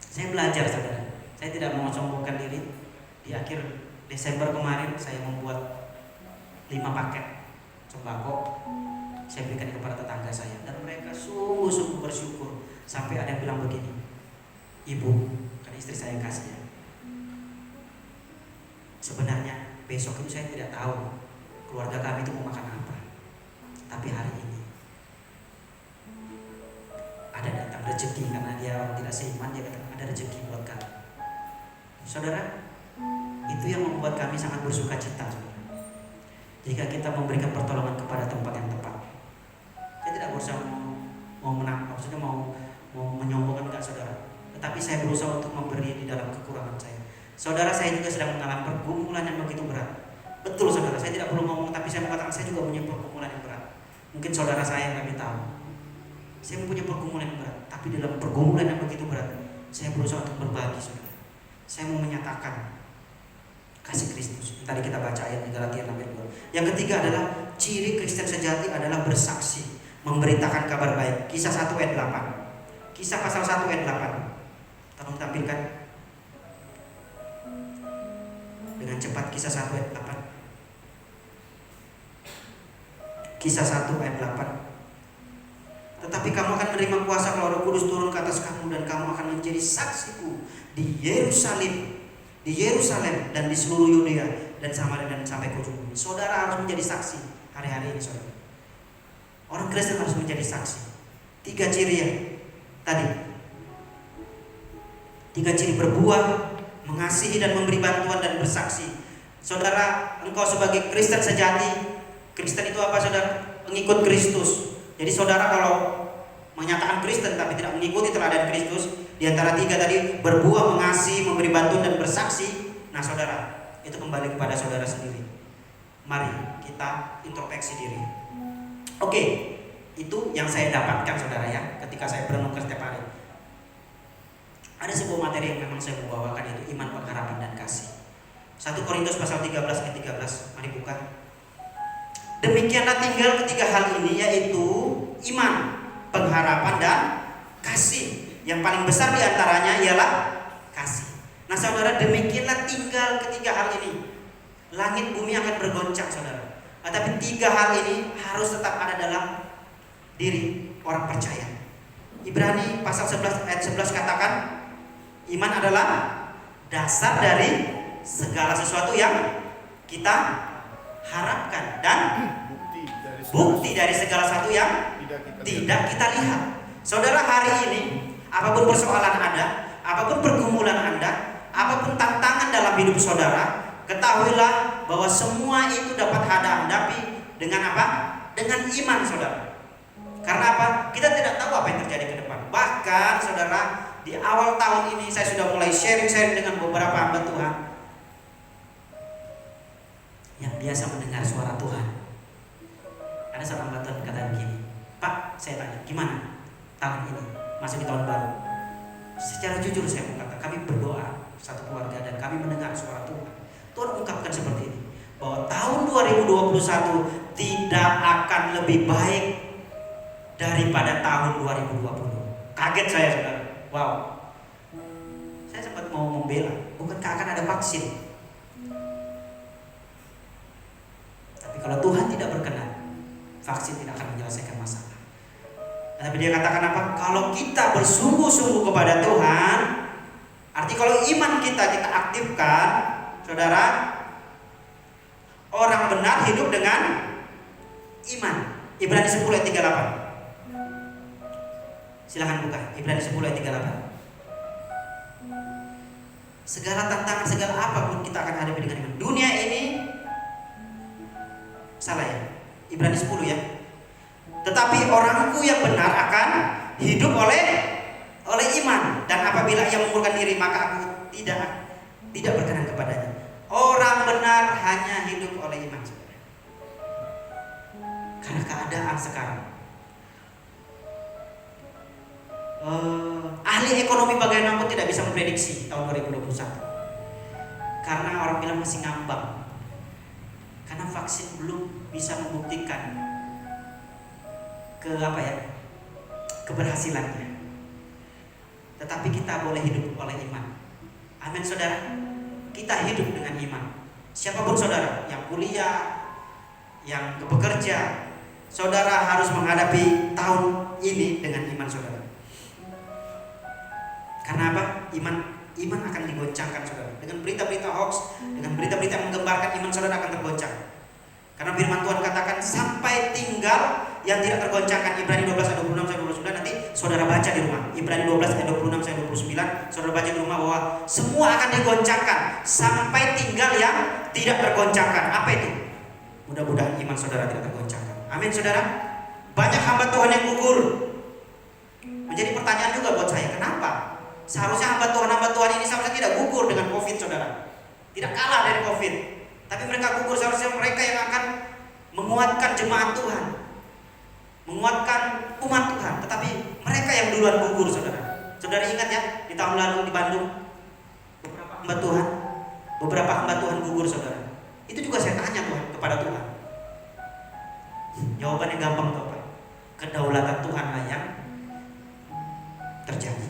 Saya belajar saudara. Saya tidak mau sombongkan diri. Di akhir Desember kemarin saya membuat 5 paket sembako. Saya berikan kepada tetangga saya dan mereka sungguh-sungguh bersyukur. Sampai ada yang bilang begini, Ibu, kan istri saya kasih ya, sebenarnya besok itu saya tidak tahu keluarga kami itu mau makan apa, tapi hari ini ada datang rezeki karena dia orang tidak seiman, dia kata ada rezeki buat kami. Saudara, itu yang membuat kami sangat bersuka cita, saudara. Jika kita memberikan pertolongan kepada tempat yang tepat. Saya tidak berusaha maksudnya mau menyombongkan enggak saudara. Tetapi saya berusaha untuk memberi di dalam kekurangan saya. Saudara, saya juga sedang mengalami pergumulan yang begitu berat. Betul saudara, saya tidak perlu ngomong, tapi saya mengatakan saya juga punya pergumulan yang berat. Mungkin saudara saya yang lebih tahu. Saya mempunyai pergumulan yang berat, tapi dalam pergumulan yang begitu berat, saya berusaha untuk berbagi saudara. Saya mau menyatakan kasih Kristus. Tadi kita baca ayat di Galatia 6 ayat 2. Yang ketiga adalah ciri Kristen sejati adalah bersaksi, memberitakan kabar baik. Kisah 1 ayat 8. Kisah pasal 1 ayat 8. Tolong tampilkan dengan cepat kisah 1 ayat 8. Kisah 1 ayat 8. Tetapi kamu akan menerima kuasa kalau Roh Kudus turun ke atas kamu, dan kamu akan menjadi saksiku di Yerusalem dan di seluruh Yudea dan Samaria dan sampai ke ujung bumi. Saudara harus menjadi saksi hari-hari ini saudara. Orang Kristen harus menjadi saksi. 3 ciri ya tadi. 3 ciri: berbuah, mengasihi dan memberi bantuan, dan bersaksi. Saudara, engkau sebagai Kristen sejati, Kristen itu apa saudara? Pengikut Kristus. Jadi saudara kalau menyatakan Kristen tapi tidak mengikuti teladan Kristus, di antara 3 tadi, berbuah, mengasihi, memberi bantuan, dan bersaksi, nah saudara, itu kembali kepada saudara sendiri. Mari kita introspeksi diri. Oke, itu yang saya dapatkan saudara ya, ketika saya berenung setiap hari. Ada sebuah materi yang memang saya mau bawakan, yaitu iman, pengharapan, dan kasih. 1 Korintus pasal 13 ayat 13. Mari buka. Demikianlah tinggal 3 hal ini, yaitu iman, pengharapan, dan kasih. Yang paling besar diantaranya ialah kasih. Nah saudara, demikianlah tinggal 3 hal ini. Langit bumi akan bergoncang saudara, tapi 3 hal ini harus tetap ada dalam diri orang percaya. Ibrani pasal 11 ayat 11 katakan, iman adalah dasar dari segala sesuatu yang kita harapkan dan bukti dari segala sesuatu yang tidak kita lihat. Saudara, hari ini apapun persoalan Anda, apapun pergumulan Anda, apapun tantangan dalam hidup saudara, ketahuilah bahwa semua itu dapat Anda hadapi dengan apa? Dengan iman saudara. Karena apa? Kita tidak tahu apa yang terjadi ke depan. Bahkan saudara, di awal tahun ini saya sudah mulai sharing-sharing dengan beberapa hamba Tuhan yang biasa mendengar suara Tuhan. Ada seorang hamba Tuhan kata begini, Pak, saya tanya, gimana tahun ini masuk di tahun baru? Secara jujur saya mengatakan, kami berdoa satu keluarga dan kami mendengar suara Tuhan. Tuhan ungkapkan seperti ini, bahwa tahun 2021 tidak akan lebih baik daripada tahun 2020. Kaget saya, saudara. Wow. Saya sempat mau membela, bukankah akan ada vaksin? Tapi kalau Tuhan tidak berkenan, vaksin tidak akan menyelesaikan masalah. Tapi dia katakan apa? Kalau kita bersungguh-sungguh kepada Tuhan, arti kalau iman kita aktifkan, saudara, orang benar hidup dengan iman. Ibrani 10 ayat 38. Silahkan buka Ibrani 10 ayat 38. Segala tantangan, segala apapun kita akan hadapi dengan iman. Dunia ini salah ya, Ibrani 10 ya. Tetapi orangku yang benar akan hidup oleh iman, dan apabila ia mengundurkan diri maka aku tidak berkenan kepadanya. Orang benar hanya hidup oleh iman, saudara. Karena keadaan sekarang, ahli ekonomi bagaimanapun tidak bisa memprediksi tahun 2021. Karena orang bilang masih ngambang. Karena vaksin belum bisa membuktikan keberhasilannya. Tetapi kita boleh hidup oleh iman. Amin, saudara. Kita hidup dengan iman. Siapapun saudara yang kuliah, yang bekerja, saudara harus menghadapi tahun ini dengan iman saudara. Karena apa? Iman akan digoncangkan saudara. Dengan berita-berita hoax, dengan berita-berita yang menggembarkan, iman saudara akan tergoncang. Karena firman Tuhan katakan sampai tinggal yang tidak tergoncangkan. Ibrani 12 ayat 26 sampai 29, nanti saudara baca di rumah. Ibrani 12 ayat 26 sampai 29, saudara baca di rumah bahwa semua akan digoncangkan sampai tinggal yang tidak tergoncangkan. Apa itu? Mudah-mudahan iman saudara tidak tergoncangkan. Amin, saudara. Banyak hamba Tuhan yang gugur. Menjadi pertanyaan juga buat saya, kenapa? Seharusnya hamba Tuhan ini seharusnya tidak gugur dengan COVID, saudara. Tidak kalah dari COVID. Tapi mereka gugur, seharusnya mereka yang akan menguatkan jemaat Tuhan, menguatkan umat Tuhan. Tetapi mereka yang duluan gugur, saudara. Saudara ingat ya, di tahun lalu di Bandung, beberapa hamba Tuhan gugur, saudara. Itu juga saya tanya Tuhan kepada Tuhan. Jawabannya gampang tuh, Pak. Kedaulatan Tuhan lah yang terjadi.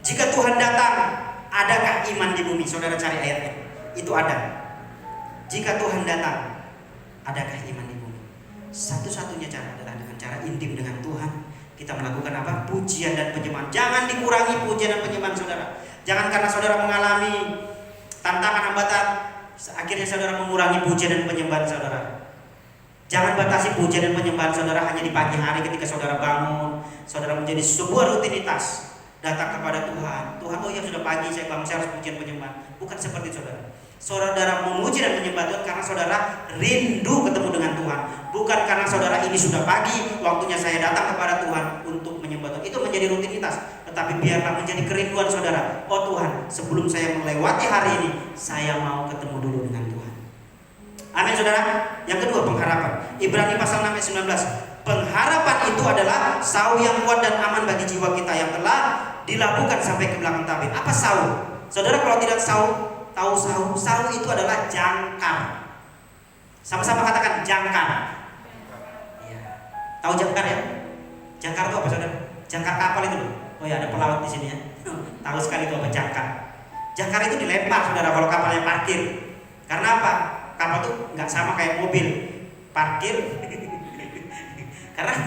Jika Tuhan datang, adakah iman di bumi? Saudara cari ayatnya. Itu ada. Jika Tuhan datang, adakah iman di bumi? Satu-satunya cara adalah dengan cara intim dengan Tuhan. Kita melakukan apa? Pujian dan penyembahan. Jangan dikurangi pujian dan penyembahan saudara. Jangan karena saudara mengalami tantangan hambatan, akhirnya saudara mengurangi pujian dan penyembahan saudara. Jangan batasi pujian dan penyembahan saudara hanya di pagi hari ketika saudara bangun. Saudara menjadi sebuah rutinitas. Datang kepada Tuhan. Tuhan, oh ya sudah pagi saya bangun, saya harus pujian penyembahan. Bukan seperti saudara. Saudara memuji dan menyembah Tuhan karena saudara rindu ketemu dengan Tuhan. Bukan karena saudara ini sudah pagi, waktunya saya datang kepada Tuhan untuk menyembah Tuhan. Itu menjadi rutinitas. Tetapi biarlah menjadi kerinduan saudara. Oh Tuhan, sebelum saya melewati hari ini, saya mau ketemu dulu dengan Tuhan. Amin, saudara. Yang kedua, pengharapan. Ibrani pasal 6 ayat 19. Pengharapan itu adalah sahu yang kuat dan aman bagi jiwa kita yang telah dilakukan sampai ke belakang tabir. Apa sahu? Saudara kalau tidak tahu sahu itu adalah jangkar. Sama-sama katakan jangkar. Ya. Tahu jangkar ya? Jangkar itu apa saudara? Jangkar kapal itu loh. Oh ya, ada pelaut di sini ya. Tahu sekali itu apa jangkar. Jangkar itu dilempar saudara kalau kapalnya parkir. Karena apa? Kapal itu nggak sama kayak mobil parkir. Karena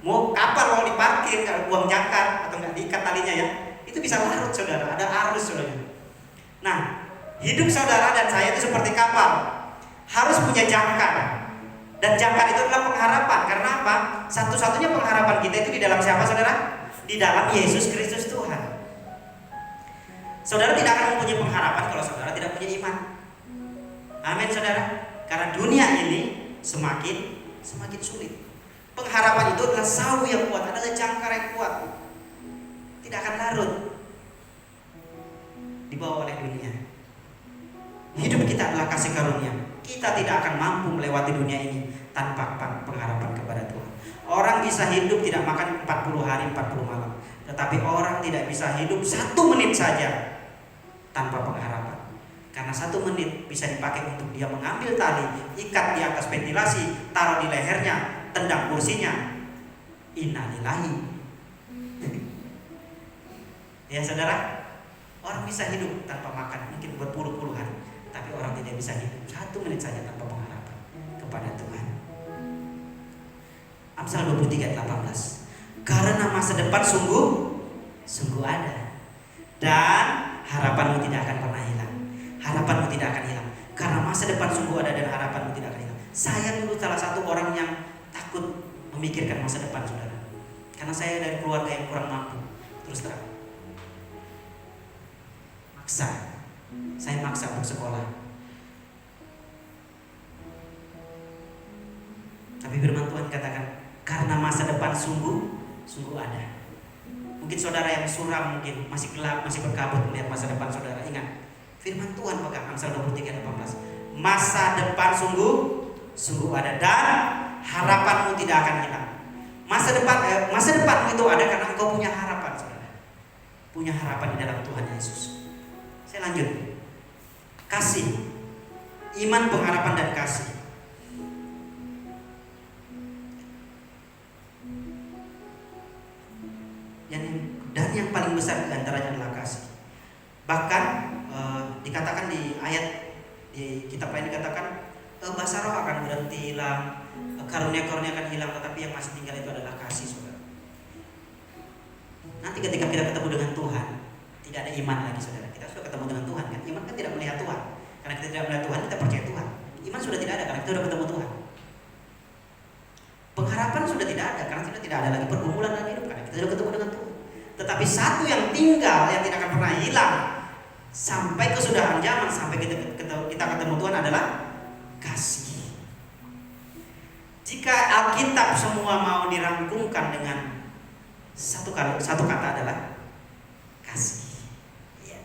mau kapal mau diparkir kalau buang jangkar atau nggak diikat talinya ya, itu bisa larut saudara, ada arus saudara. Nah, hidup saudara dan saya itu seperti kapal, harus punya jangkar. Dan jangkar itu adalah pengharapan. Karena apa? Satu-satunya pengharapan kita itu di dalam siapa saudara? Di dalam Yesus Kristus Tuhan. Saudara tidak akan mempunyai pengharapan kalau saudara tidak punya iman. Amin saudara. Karena dunia ini semakin sulit. Pengharapan itu adalah sahu yang kuat, adalah jangkar yang kuat. tidak akan larut dibawa oleh dunia. Hidup kita adalah kasih karunia. Kita tidak akan mampu melewati dunia ini tanpa pengharapan kepada Tuhan. Orang bisa hidup tidak makan 40 hari 40 malam, tetapi orang tidak bisa hidup 1 menit saja tanpa pengharapan. Karena 1 menit bisa dipakai untuk dia mengambil tali, ikat di atas ventilasi, taruh di lehernya, tendang kursinya. Innalillahi. Ya saudara, orang bisa hidup tanpa makan mungkin berpuluh-puluh hari, tapi orang tidak bisa hidup 1 menit saja tanpa pengharapan kepada Tuhan. Amsal 23 ayat 18. Karena masa depan sungguh ada, dan harapanmu tidak akan pernah hilang. Harapanmu tidak akan hilang, karena masa depan sungguh ada dan harapanmu tidak akan hilang. Saya dulu salah satu orang yang takut memikirkan masa depan, saudara, karena saya dari keluarga yang kurang mampu. Terus terang, saya maksa untuk sekolah. Tapi firman Tuhan katakan, karena masa depan sungguh ada. Mungkin saudara yang suram, mungkin masih gelap, masih berkabut melihat masa depan saudara. Ingat, firman Tuhan pegang Amsal 23 ayat 18. Masa depan sungguh ada, dan harapanmu tidak akan hilang. Masa depanmu itu ada karena engkau punya harapan, saudara. Punya harapan di dalam Tuhan Yesus. Saya lanjut. Kasih, iman, pengharapan, dan kasih. Dan yang paling besar di antaranya adalah kasih. Bahkan dikatakan di ayat di kitab lain dikatakan bahasa roh akan berhenti hilang, karunia-karunia akan hilang, tetapi yang masih tinggal itu adalah kasih, saudara. Nanti ketika kita ketemu dengan Tuhan, tidak ada iman lagi, saudara. Kita sudah ketemu dengan Tuhan, kan? Iman kan tidak melihat Tuhan. Karena kita tidak melihat Tuhan, kita percaya Tuhan. Iman sudah tidak ada karena kita sudah ketemu Tuhan. Pengharapan sudah tidak ada karena kita tidak ada lagi pergumulan dalam hidup karena kita sudah ketemu dengan Tuhan. Tetapi satu yang tinggal, yang tidak akan pernah hilang sampai kesudahan zaman, sampai kita ketemu Tuhan adalah kasih. Jika Alkitab semua mau dirangkumkan dengan satu kata adalah kasih. Ya.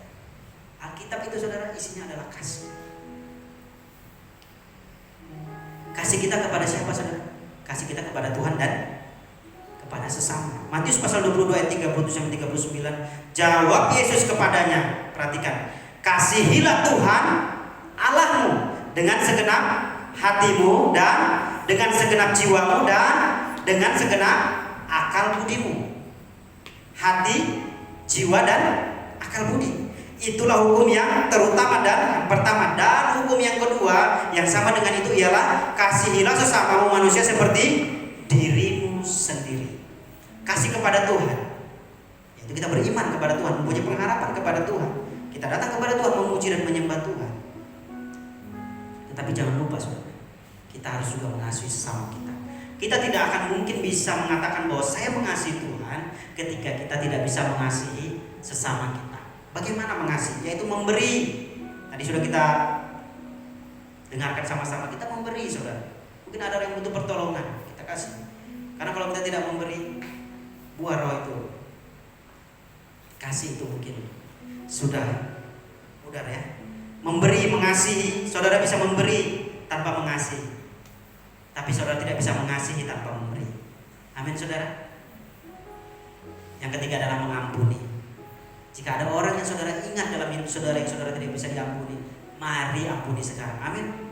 Alkitab itu, saudara, isinya adalah kasih. Kasih kita kepada siapa, saudara? Kasih kita kepada Tuhan dan kepada sesama. Matius pasal 22 ayat 37-39. Jawab Yesus kepadanya, perhatikan, kasihilah Tuhan Allahmu dengan segenap hatimu dan dengan segenap jiwamu dan dengan segenap akal budimu. Hati, jiwa, dan akal budi. Itulah hukum yang terutama dan yang pertama. Dan hukum yang kedua yang sama dengan itu ialah kasihilah sesamamu manusia seperti dirimu sendiri. Kasih kepada Tuhan, yaitu kita beriman kepada Tuhan, mempunyai pengharapan kepada Tuhan. Kita datang kepada Tuhan memuji dan menyembah Tuhan. Tetapi jangan lupa, saudara, kita harus juga mengasihi sesama kita. Kita tidak akan mungkin bisa mengatakan bahwa saya mengasihi Tuhan ketika kita tidak bisa mengasihi sesama kita. Bagaimana mengasihi? Yaitu memberi. Tadi sudah kita dengarkan sama-sama, kita memberi, saudara. Mungkin ada orang yang butuh pertolongan, kita kasih. Karena kalau kita tidak memberi, buah roh itu, kasih itu mungkin sudah pudar, ya. Memberi, mengasihi, saudara bisa memberi tanpa mengasihi, tapi saudara tidak bisa mengasihi tanpa memberi. Amin, saudara. Yang ketiga adalah mengampuni. Jika ada orang yang saudara ingat dalam hidup saudara yang saudara tidak bisa diampuni, mari ampuni sekarang. Amin.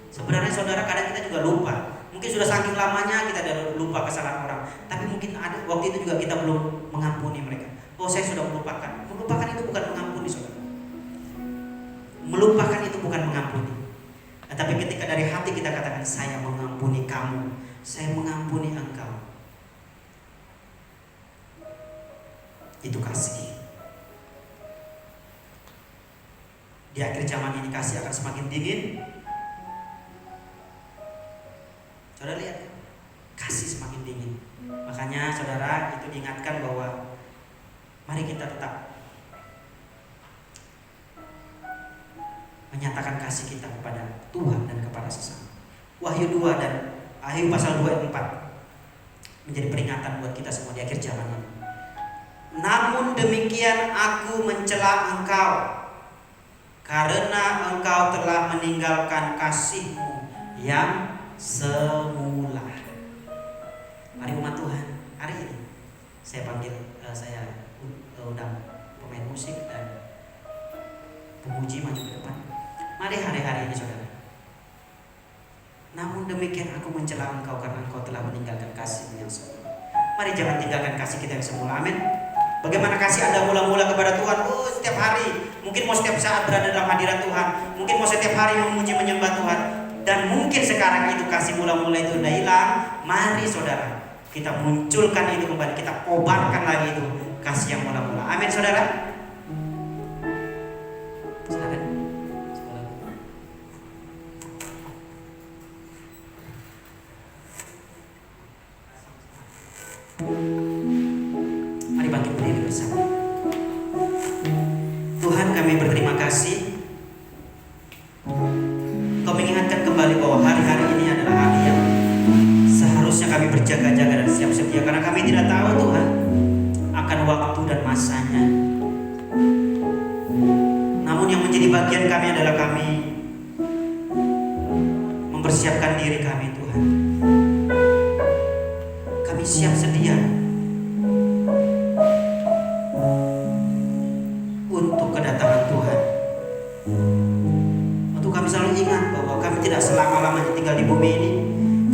Sebenarnya saudara, kadang kita juga lupa. Mungkin sudah saking lamanya kita sudah lupa kesalahan orang, tapi mungkin ada waktu itu juga kita belum mengampuni mereka. Oh, saya sudah melupakan. Melupakan itu bukan mengampuni, saudara. Melupakan itu bukan mengampuni. Nah, tapi ketika dari hati kita katakan, saya mengampuni kamu, saya mengampuni engkau, itu kasih. Di akhir zaman ini kasih akan semakin dingin. Saudara lihat, kasih semakin dingin. Makanya saudara itu diingatkan bahwa mari kita tetap menyatakan kasih kita kepada Tuhan dan kepada sesama. Wahyu 2 dan Wahyu pasal 2 ayat 4 menjadi peringatan buat kita semua di akhir zaman ini. Namun demikian aku mencela Engkau, karena Engkau telah meninggalkan kasih-Mu yang semula. Mari umat Tuhan, hari ini saya undang pemain musik dan pemuji maju ke depan. Mari hari-hari ini saudara. Namun demikian aku mencela Engkau karena Engkau telah meninggalkan kasih-Mu yang semula. Mari jangan tinggalkan kasih kita yang semula. Amin. Bagaimana kasih Anda mula-mula kepada Tuhan? Setiap hari, mungkin mau setiap saat berada dalam hadirat Tuhan, mungkin mau setiap hari memuji menyembah Tuhan, dan mungkin sekarang itu kasih mula-mula itu sudah hilang. Mari saudara, kita munculkan itu kembali, kita kobarkan lagi itu kasih yang mula-mula. Amin saudara. Silakan. Mari bangkit berdiri bersama. Tuhan, kami berterima kasih Engkau mengingatkan kembali bahwa hari-hari ini adalah hari yang seharusnya kami berjaga-jaga dan siap sedia, karena kami tidak tahu Tuhan akan waktu dan masanya. Namun yang menjadi bagian kami adalah kami mempersiapkan diri kami Tuhan. Kami siap sedia untuk kedatangan Tuhan. Untuk kami selalu ingat bahwa kami tidak selama-lamanya tinggal di bumi ini,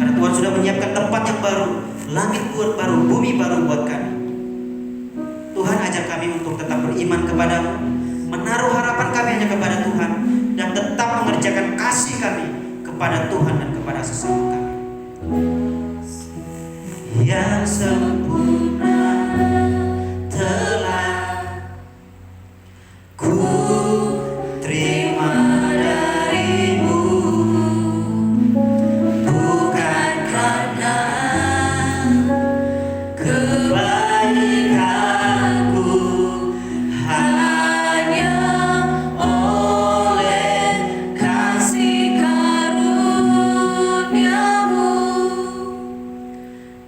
karena Tuhan sudah menyiapkan tempat yang baru, langit baru, bumi baru buat kami. Tuhan, ajar kami untuk tetap beriman kepadamu, menaruh harapan kami hanya kepada Tuhan, dan tetap mengerjakan kasih kami kepada Tuhan dan kepada sesama kami. Yang sempurna telah ku terima darimu, bukan karena kebaikanku, hanya oleh kasih karunia-Mu.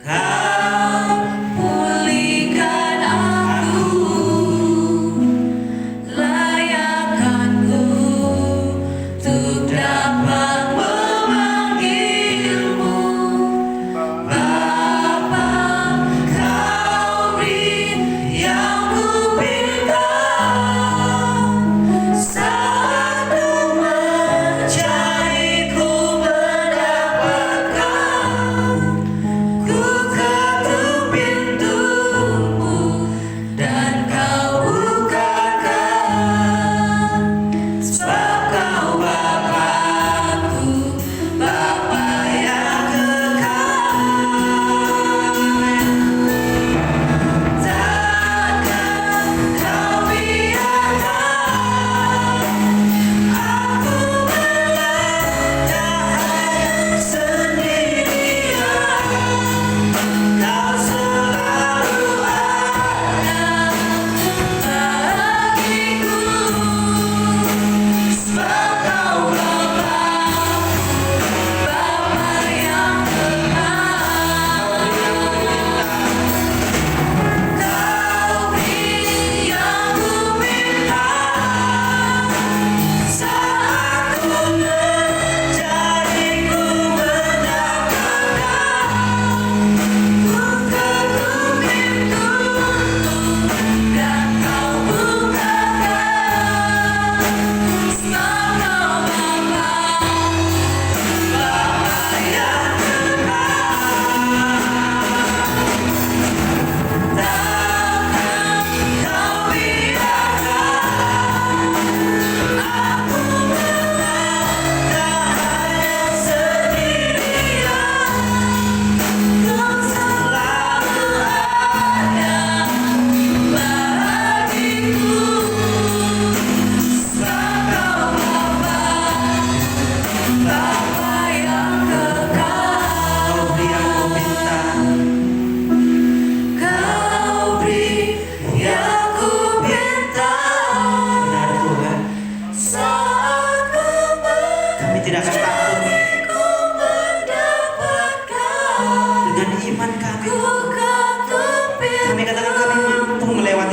Kau pulihkan aku, layakkanku untuk dapat memanggilmu Bapa. Kau beri yang ku minta saat ku mencari, ku mendapatkan. Ku ketuk pintu-Mu dan Kau bukakan, sebab Kau Bapa-Ku, Bapa yang kekal. Takkan Kau biarkan aku melangkah sendirian. Kau selalu ada bagiku, sebab Kau Bapa-Ku, Bapa yang kekal. Kau beri yang ku minta saat ku mencari, ku mendapatkan. Ku ketuk pintu-Mu dan Kau bukakan, sebab Kau Bapa yang kekal. Takkan Kau biarkan aku melangkah sendirian. Kau selalu ada bagiku, sebab Kau Bapa yang kekal. Kau beri yang ku minta, Kau beri yang ku minta. Benar Tuhan, saat ku kami tidak akan takut. Ku mendapatkan dengan iman kami. Kami katakan kami mampu melewati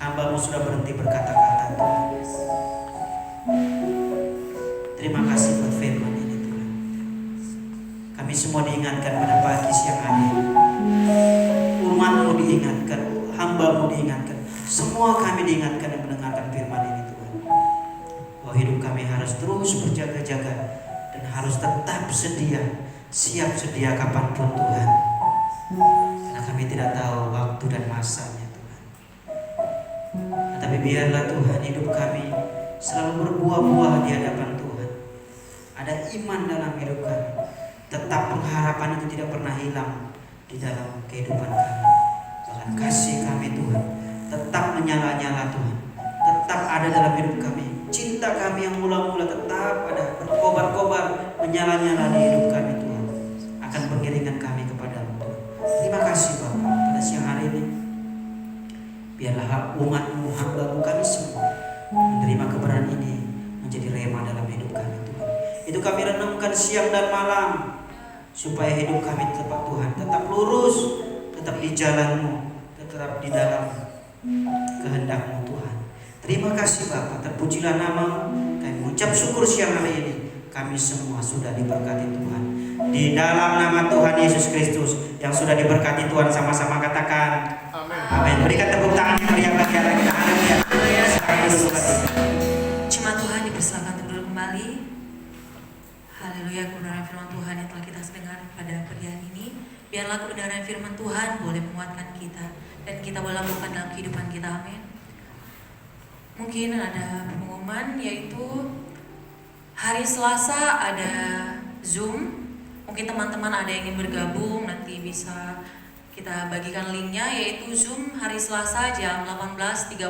hamba-Mu sudah berhenti berkata-kata Tuhan. Terima kasih buat firman ini Tuhan. Kami semua diingatkan pada pagi siang hari ini. Umat-Mu diingatkan, hamba-Mu diingatkan. Semua kami diingatkan dan mendengarkan firman ini Tuhan. Bahwa hidup kami harus terus berjaga-jaga dan harus tetap sedia, siap sedia kapanpun Tuhan. Karena kami tidak tahu waktu dan masanya Tuhan. Tetapi biarlah Tuhan hidup kami selalu berbuah-buah di hadapan Tuhan. Ada iman dalam hidup kami. Tetap pengharapan itu tidak pernah hilang di dalam kehidupan kami. Bahkan kasih kami Tuhan tetap menyala-nyala Tuhan. Tetap ada dalam hidup kami. Cinta kami yang mula-mula tetap ada, berkobar-kobar, menyala-nyala di hidup kami Tuhan. Akan pengiringan kami kepada-Mu Tuhan. Terima kasih Bapa pada siang hari ini. Biarlah umat-Mu, hamba-Mu kami semua menerima kebenaran ini menjadi rema dalam hidup kami Tuhan. Itu kami renungkan siang dan malam supaya hidup kami tetap Tuhan, tetap lurus, tetap di jalan-Mu, tetap di dalam kehendak-Mu Tuhan. Terima kasih Bapa, terpujilah nama-Mu. Kami mengucap syukur siang hari ini. Kami semua sudah diberkati Tuhan. Di dalam nama Tuhan Yesus Kristus yang sudah diberkati Tuhan, sama-sama katakan amin. Berikan tepuk tangan yang meriah bagi Allah kita. Haleluya. Jemaat Tuhan dipersilakan untuk duduk kembali. Haleluya, kebenaran firman Tuhan yang telah kita dengar pada pagi hari ini. Biarlah kebenaran firman Tuhan boleh menguatkan kita dan kita boleh lakukan dalam kehidupan kita. Amin. Mungkin ada pengumuman, yaitu hari Selasa ada Zoom. Mungkin teman-teman ada yang ingin bergabung, nanti bisa kita bagikan linknya, yaitu Zoom hari Selasa jam 18.30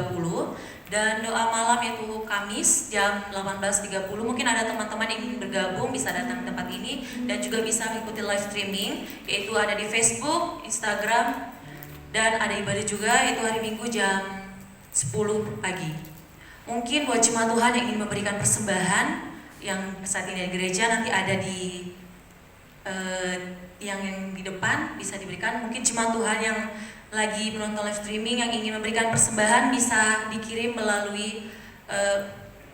dan doa malam yaitu Kamis jam 18.30. Mungkin ada teman-teman yang ingin bergabung bisa datang ke tempat ini dan juga bisa mengikuti live streaming, yaitu ada di Facebook, Instagram, dan ada ibadah juga yaitu hari Minggu jam 10 pagi. Mungkin buat jemaat Tuhan yang ingin memberikan persembahan yang saat ini di gereja, nanti ada di yang di depan bisa diberikan. Mungkin jemaat Tuhan yang lagi menonton live streaming yang ingin memberikan persembahan bisa dikirim melalui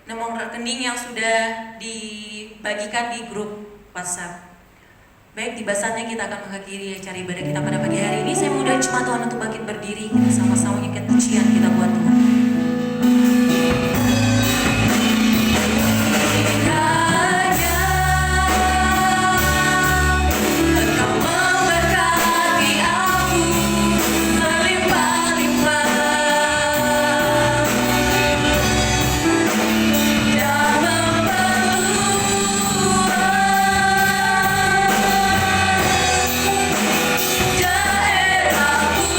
nomor rekening yang sudah dibagikan di grup WhatsApp. Baik, tiba saatnya kita akan mengakhiri acara ibadah kita pada pagi hari ini. Saya mengundang jemaat Tuhan untuk bangkit berdiri, kita sama-sama nyanyikan pujian kita buat Tuhan. Daerahku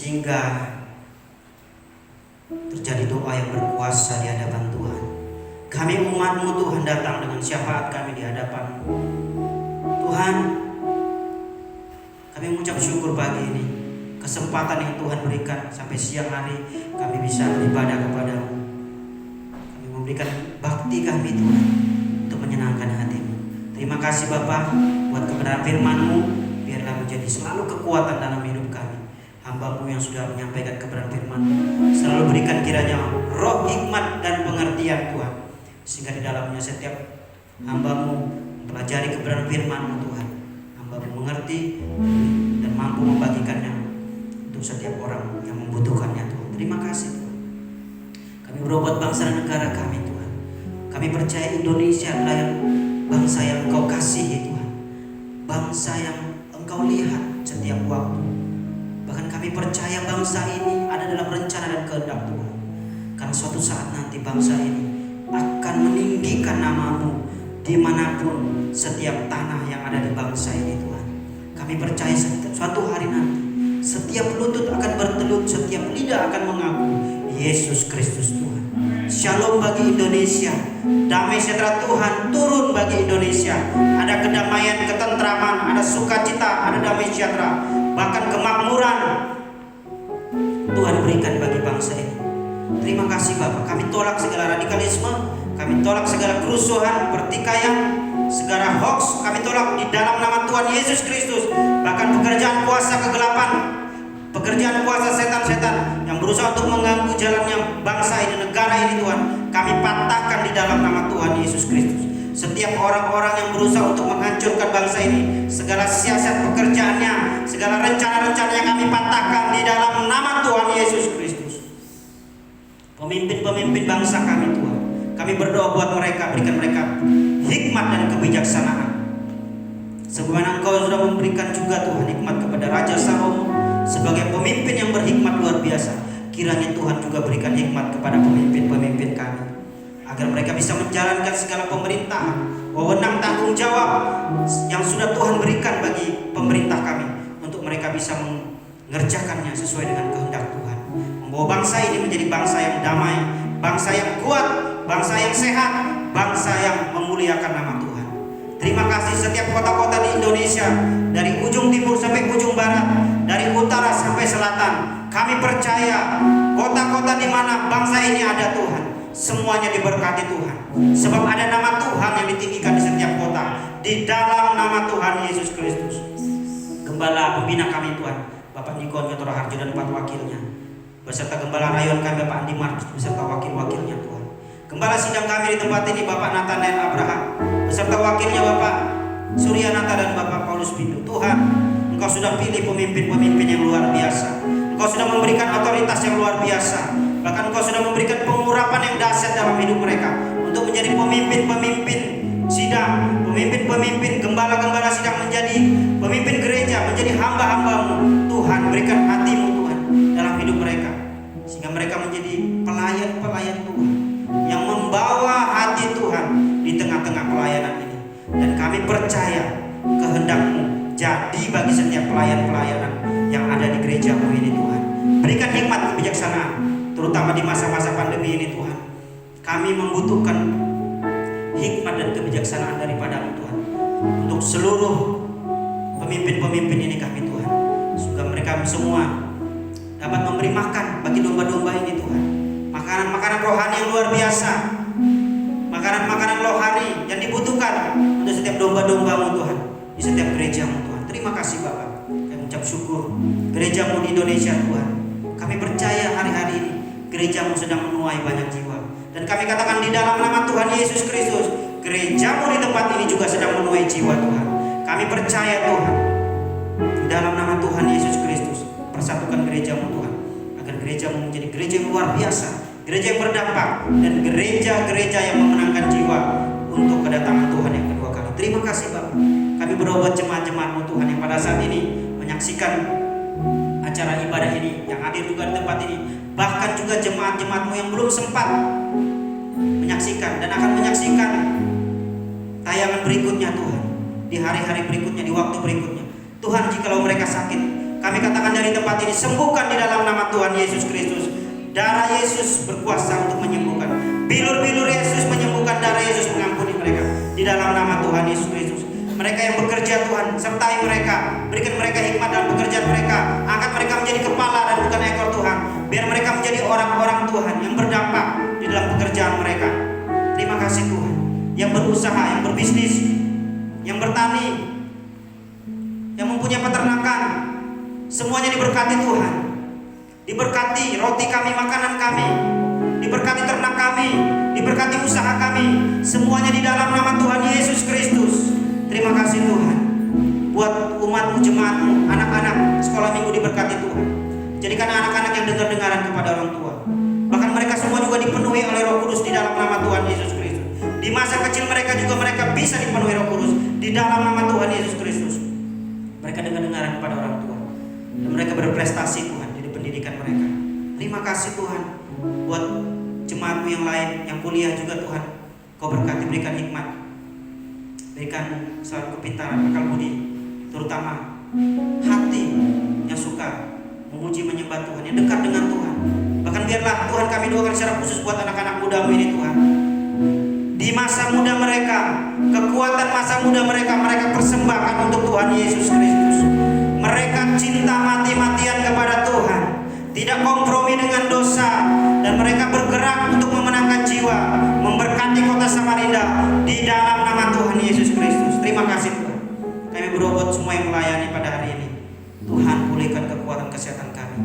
sehingga terjadi doa yang berkuasa di hadapan Tuhan. Kami umat-Mu Tuhan datang dengan syafaat kami di hadapan Tuhan. Kami mengucap syukur pagi ini, kesempatan yang Tuhan berikan sampai siang hari kami bisa beribadah kepada-Mu. Kami memberikan bakti kami Tuhan untuk menyenangkan hati-Mu. Terima kasih Bapa buat kebenaran firman-Mu, biarlah menjadi selalu kekuatan dalam hidup kami. Hamba-Mu yang sudah menyampaikan kebenaran firman-Mu, selalu berikan kiranya roh hikmat dan pengertian Tuhan, sehingga di dalamnya setiap hamba-Mu mempelajari kebenaran firman-Mu Tuhan, hamba-Mu mengerti dan mampu membagikannya untuk setiap orang yang membutuhkannya Tuhan. Terima kasih Tuhan. Kami berobat bangsa dan negara kami Tuhan. Kami percaya Indonesia adalah bangsa yang Engkau kasihi Tuhan, bangsa yang Engkau lihat setiap waktu. Bahkan kami percaya bangsa ini ada dalam rencana dan kehendak Tuhan, karena suatu saat nanti bangsa ini akan meninggikan nama-Mu dimanapun setiap tanah yang ada di bangsa ini Tuhan. Kami percaya suatu hari nanti setiap lutut akan bertelut, setiap lidah akan mengaku Yesus Kristus Tuhan. Shalom bagi Indonesia, damai sejahtera Tuhan turun bagi Indonesia. Ada kedamaian, ketentraman, ada sukacita, ada damai sejahtera, bahkan kemakmuran Tuhan berikan bagi bangsa ini. Terima kasih Bapak. Kami tolak segala radikalisme, kami tolak segala kerusuhan, pertikaian, segala hoax, kami tolak di dalam nama Tuhan Yesus Kristus. Bahkan pekerjaan kuasa kegelapan, pekerjaan kuasa setan-setan yang berusaha untuk mengganggu jalannya bangsa ini, negara ini Tuhan, kami patahkan di dalam nama Tuhan Yesus Kristus. Setiap orang-orang yang berusaha untuk menghancurkan bangsa ini, segala siasat pekerjaannya, segala rencana-rencana yang kami patahkan di dalam nama Tuhan Yesus Kristus. Pemimpin-pemimpin bangsa kami Tuhan, kami berdoa buat mereka, berikan mereka hikmat dan kebijaksanaan. Sebagaimana Engkau sudah memberikan juga Tuhan hikmat kepada Raja Salomo sebagai pemimpin yang berhikmat luar biasa, kiranya Tuhan juga berikan hikmat kepada pemimpin-pemimpin kami, agar mereka bisa menjalankan segala pemerintahan, wewenang tanggung jawab yang sudah Tuhan berikan bagi pemerintah kami, untuk mereka bisa mengerjakannya sesuai dengan kehendak Tuhan, membawa bangsa ini menjadi bangsa yang damai, bangsa yang kuat, bangsa yang sehat, bangsa yang memuliakan nama Tuhan. Terima kasih setiap kota-kota di Indonesia, dari ujung timur sampai ujung barat, dari utara sampai selatan. Kami percaya kota-kota di mana bangsa ini ada Tuhan, semuanya diberkati Tuhan. Sebab ada nama Tuhan yang ditinggikan di setiap kota, di dalam nama Tuhan Yesus Kristus. Gembala pembina kami Tuhan, Bapak Nikon Ketora Harjo dan 4 wakilnya, beserta Gembala Rayon kami Bapak Andi Markus beserta wakil-wakilnya Tuhan. Gembala sidang kami di tempat ini Bapak Nathanael Abraham beserta wakilnya Bapak Surya Nata dan Bapak Paulus Bindu. Tuhan, Engkau sudah pilih pemimpin-pemimpin yang luar biasa. Engkau sudah memberikan otoritas yang luar biasa. Bahkan Engkau sudah memberikan pengurapan yang dahsyat dalam hidup mereka untuk menjadi pemimpin-pemimpin sidang, pemimpin-pemimpin gembala-gembala sidang, menjadi pemimpin gereja, menjadi hamba-hamba-Mu. Tuhan, berikan hati-Mu Tuhan dalam hidup mereka, sehingga mereka menjadi pelayan-pelayan Tuhan yang membawa hati Tuhan di tengah-tengah pelayanan ini. Dan kami percaya kehendak-Mu jadi bagi setiap pelayan-pelayanan yang ada di gereja-Mu ini Tuhan. Berikan hikmat kebijaksanaan, terutama di masa-masa pandemi ini Tuhan. Kami membutuhkan hikmat dan kebijaksanaan daripada-Mu Tuhan, untuk seluruh pemimpin-pemimpin ini kami Tuhan, semoga mereka semua dapat memberi makan bagi domba-domba ini Tuhan, makanan-makanan rohani yang luar biasa, makanan-makanan rohani yang dibutuhkan untuk setiap domba-domba-Mu Tuhan, di setiap gereja-Mu Tuhan. Terima kasih Bapak, kami ucap syukur gereja-Mu di Indonesia Tuhan. Kami percaya hari-hari ini gereja-Mu sedang menuai banyak jiwa, dan kami katakan di dalam nama Tuhan Yesus Kristus, gereja-Mu di tempat ini juga sedang menuai jiwa Tuhan. Kami percaya Tuhan, di dalam nama Tuhan Yesus Kristus, persatukan gereja-Mu Tuhan, agar gereja-Mu menjadi gereja yang luar biasa, gereja yang berdampak, dan gereja-gereja yang memenangkan jiwa untuk kedatangan Tuhan yang kedua kali. Terima kasih Bapak. Kami berdoa jemaat-jemaat-Mu Tuhan yang pada saat ini menyaksikan acara ibadah ini, yang hadir juga di tempat ini, bahkan juga jemaat-jemaat-Mu yang belum sempat menyaksikan dan akan menyaksikan tayangan berikutnya Tuhan, di hari-hari berikutnya, di waktu berikutnya. Tuhan, jikalau mereka sakit, Kami katakan dari tempat ini, sembuhkan di dalam nama Tuhan Yesus Kristus. Darah Yesus berkuasa untuk menyembuhkan. Bilur-bilur Yesus menyembuhkan, darah Yesus mengampuni mereka. Di dalam nama Tuhan Yesus Kristus. Mereka yang bekerja Tuhan, sertai mereka. Berikan mereka hikmat dalam pekerjaan mereka. Angkat mereka menjadi kepala dan bukan ekor Tuhan. Biar mereka menjadi orang-orang Tuhan yang berdampak di dalam pekerjaan mereka. Terima kasih Tuhan. Yang berusaha, yang berbisnis, yang bertani, yang mempunyai peternakan, semuanya diberkati Tuhan. Diberkati roti kami, makanan kami. Diberkati ternak kami, diberkati usaha kami. Semuanya di dalam nama Tuhan Yesus Kristus. Terima kasih Tuhan. Buat umatmu, jemaatmu, anak-anak sekolah minggu diberkati Tuhan. Jadikan anak-anak yang dengar-dengaran kepada orang tua. Bahkan mereka semua juga dipenuhi oleh Roh Kudus di dalam nama Tuhan Yesus Kristus. Di masa kecil mereka juga mereka bisa dipenuhi Roh Kudus di dalam nama Tuhan Yesus Kristus. Mereka dengar-dengaran kepada orang tua dan mereka berprestasi Tuhan di pendidikan mereka. Terima kasih Tuhan. Buat jemaatmu yang lain yang kuliah juga Tuhan, Kau berkati, berikan hikmat, berikan selalu kepintaran, akal budi, terutama hati yang suka memuji menyembah Tuhan, yang dekat dengan Tuhan. Bahkan biarlah Tuhan kami doakan secara khusus buat anak-anak muda ini Tuhan. Di masa muda mereka, kekuatan masa muda mereka, mereka persembahkan untuk Tuhan Yesus Kristus. Mereka cinta mati-matian kepada Tuhan, tidak kompromi dengan dosa, dan mereka bergerak untuk memenangkan jiwa, memberkati kota Samarinda di dalam nama Tuhan Yesus Kristus. Terima kasih Tuhan. Kami berdoa buat semua yang melayani pada hari ini. Tuhan, pulihkan kekuatan kesehatan kami.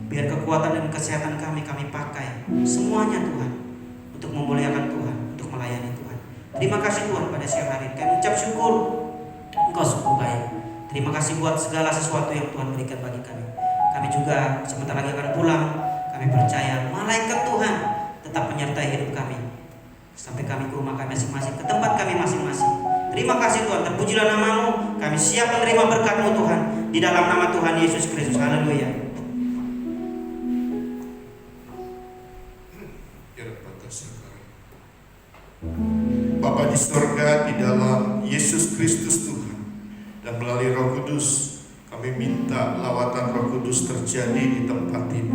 Biar kekuatan dan kesehatan kami pakai semuanya Tuhan untuk memuliakan Tuhan, untuk melayani Tuhan. Terima kasih Tuhan pada siang hari ini. Kami ucap syukur, Engkau sungguh baik. Terima kasih buat segala sesuatu yang Tuhan berikan bagi kami. Kami juga sebentar lagi akan pulang. Kami percaya malaikat Tuhan tetap menyertai hidup kami sampai kami ke rumah kami masing-masing, ke tempat kami masing-masing. Terima kasih Tuhan, terpujilah nama-Mu. Kami siap menerima berkat-Mu Tuhan, di dalam nama Tuhan Yesus Kristus. Haleluya. Bapa di surga, di dalam Yesus Kristus Tuhan, dan melalui Roh Kudus, kami minta lawatan Roh Kudus terjadi di tempat ini.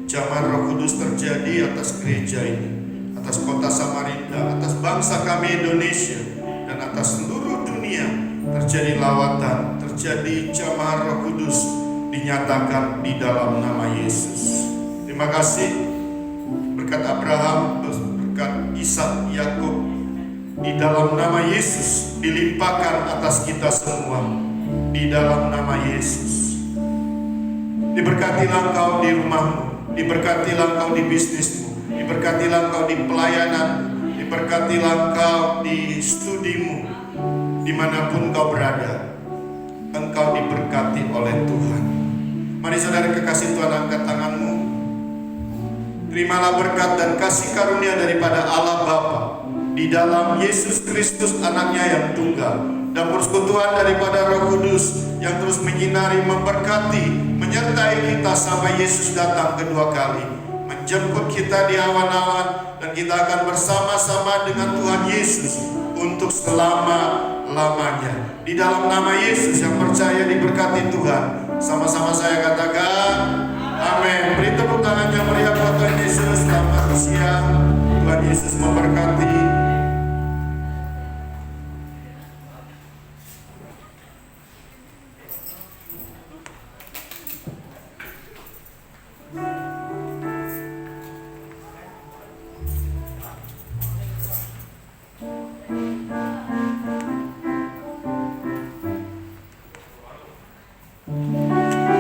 Jamahan Roh Kudus terjadi atas gereja ini, atas kota Samarinda, atas bangsa kami Indonesia, dan atas seluruh dunia. Terjadi lawatan, terjadi jamahan Roh Kudus dinyatakan di dalam nama Yesus. Terima kasih. Berkat Abraham, berkat Ishak, Yakub, di dalam nama Yesus dilimpahkan atas kita semua. Di dalam nama Yesus. Diberkatilah engkau di rumahmu, diberkatilah engkau di bisnismu, diberkatilah engkau di pelayananmu, diberkatilah engkau di studimu, dimanapun engkau berada. Engkau diberkati oleh Tuhan. Mari saudara kekasih Tuhan, angkat tanganmu. Terimalah berkat dan kasih karunia daripada Allah Bapa di dalam Yesus Kristus anaknya yang tunggal, dan persekutuan daripada Roh Kudus yang terus menyinari, memberkati, menyertai kita sampai Yesus datang kedua kali, menjemput kita di awan-awan, dan kita akan bersama-sama dengan Tuhan Yesus untuk selama-lamanya. Di dalam nama Yesus yang percaya diberkati Tuhan, sama-sama saya katakan amin. Beri tepuk tangan yang meriah buat Tuhan Yesus. Selamat siang, Tuhan Yesus memberkati.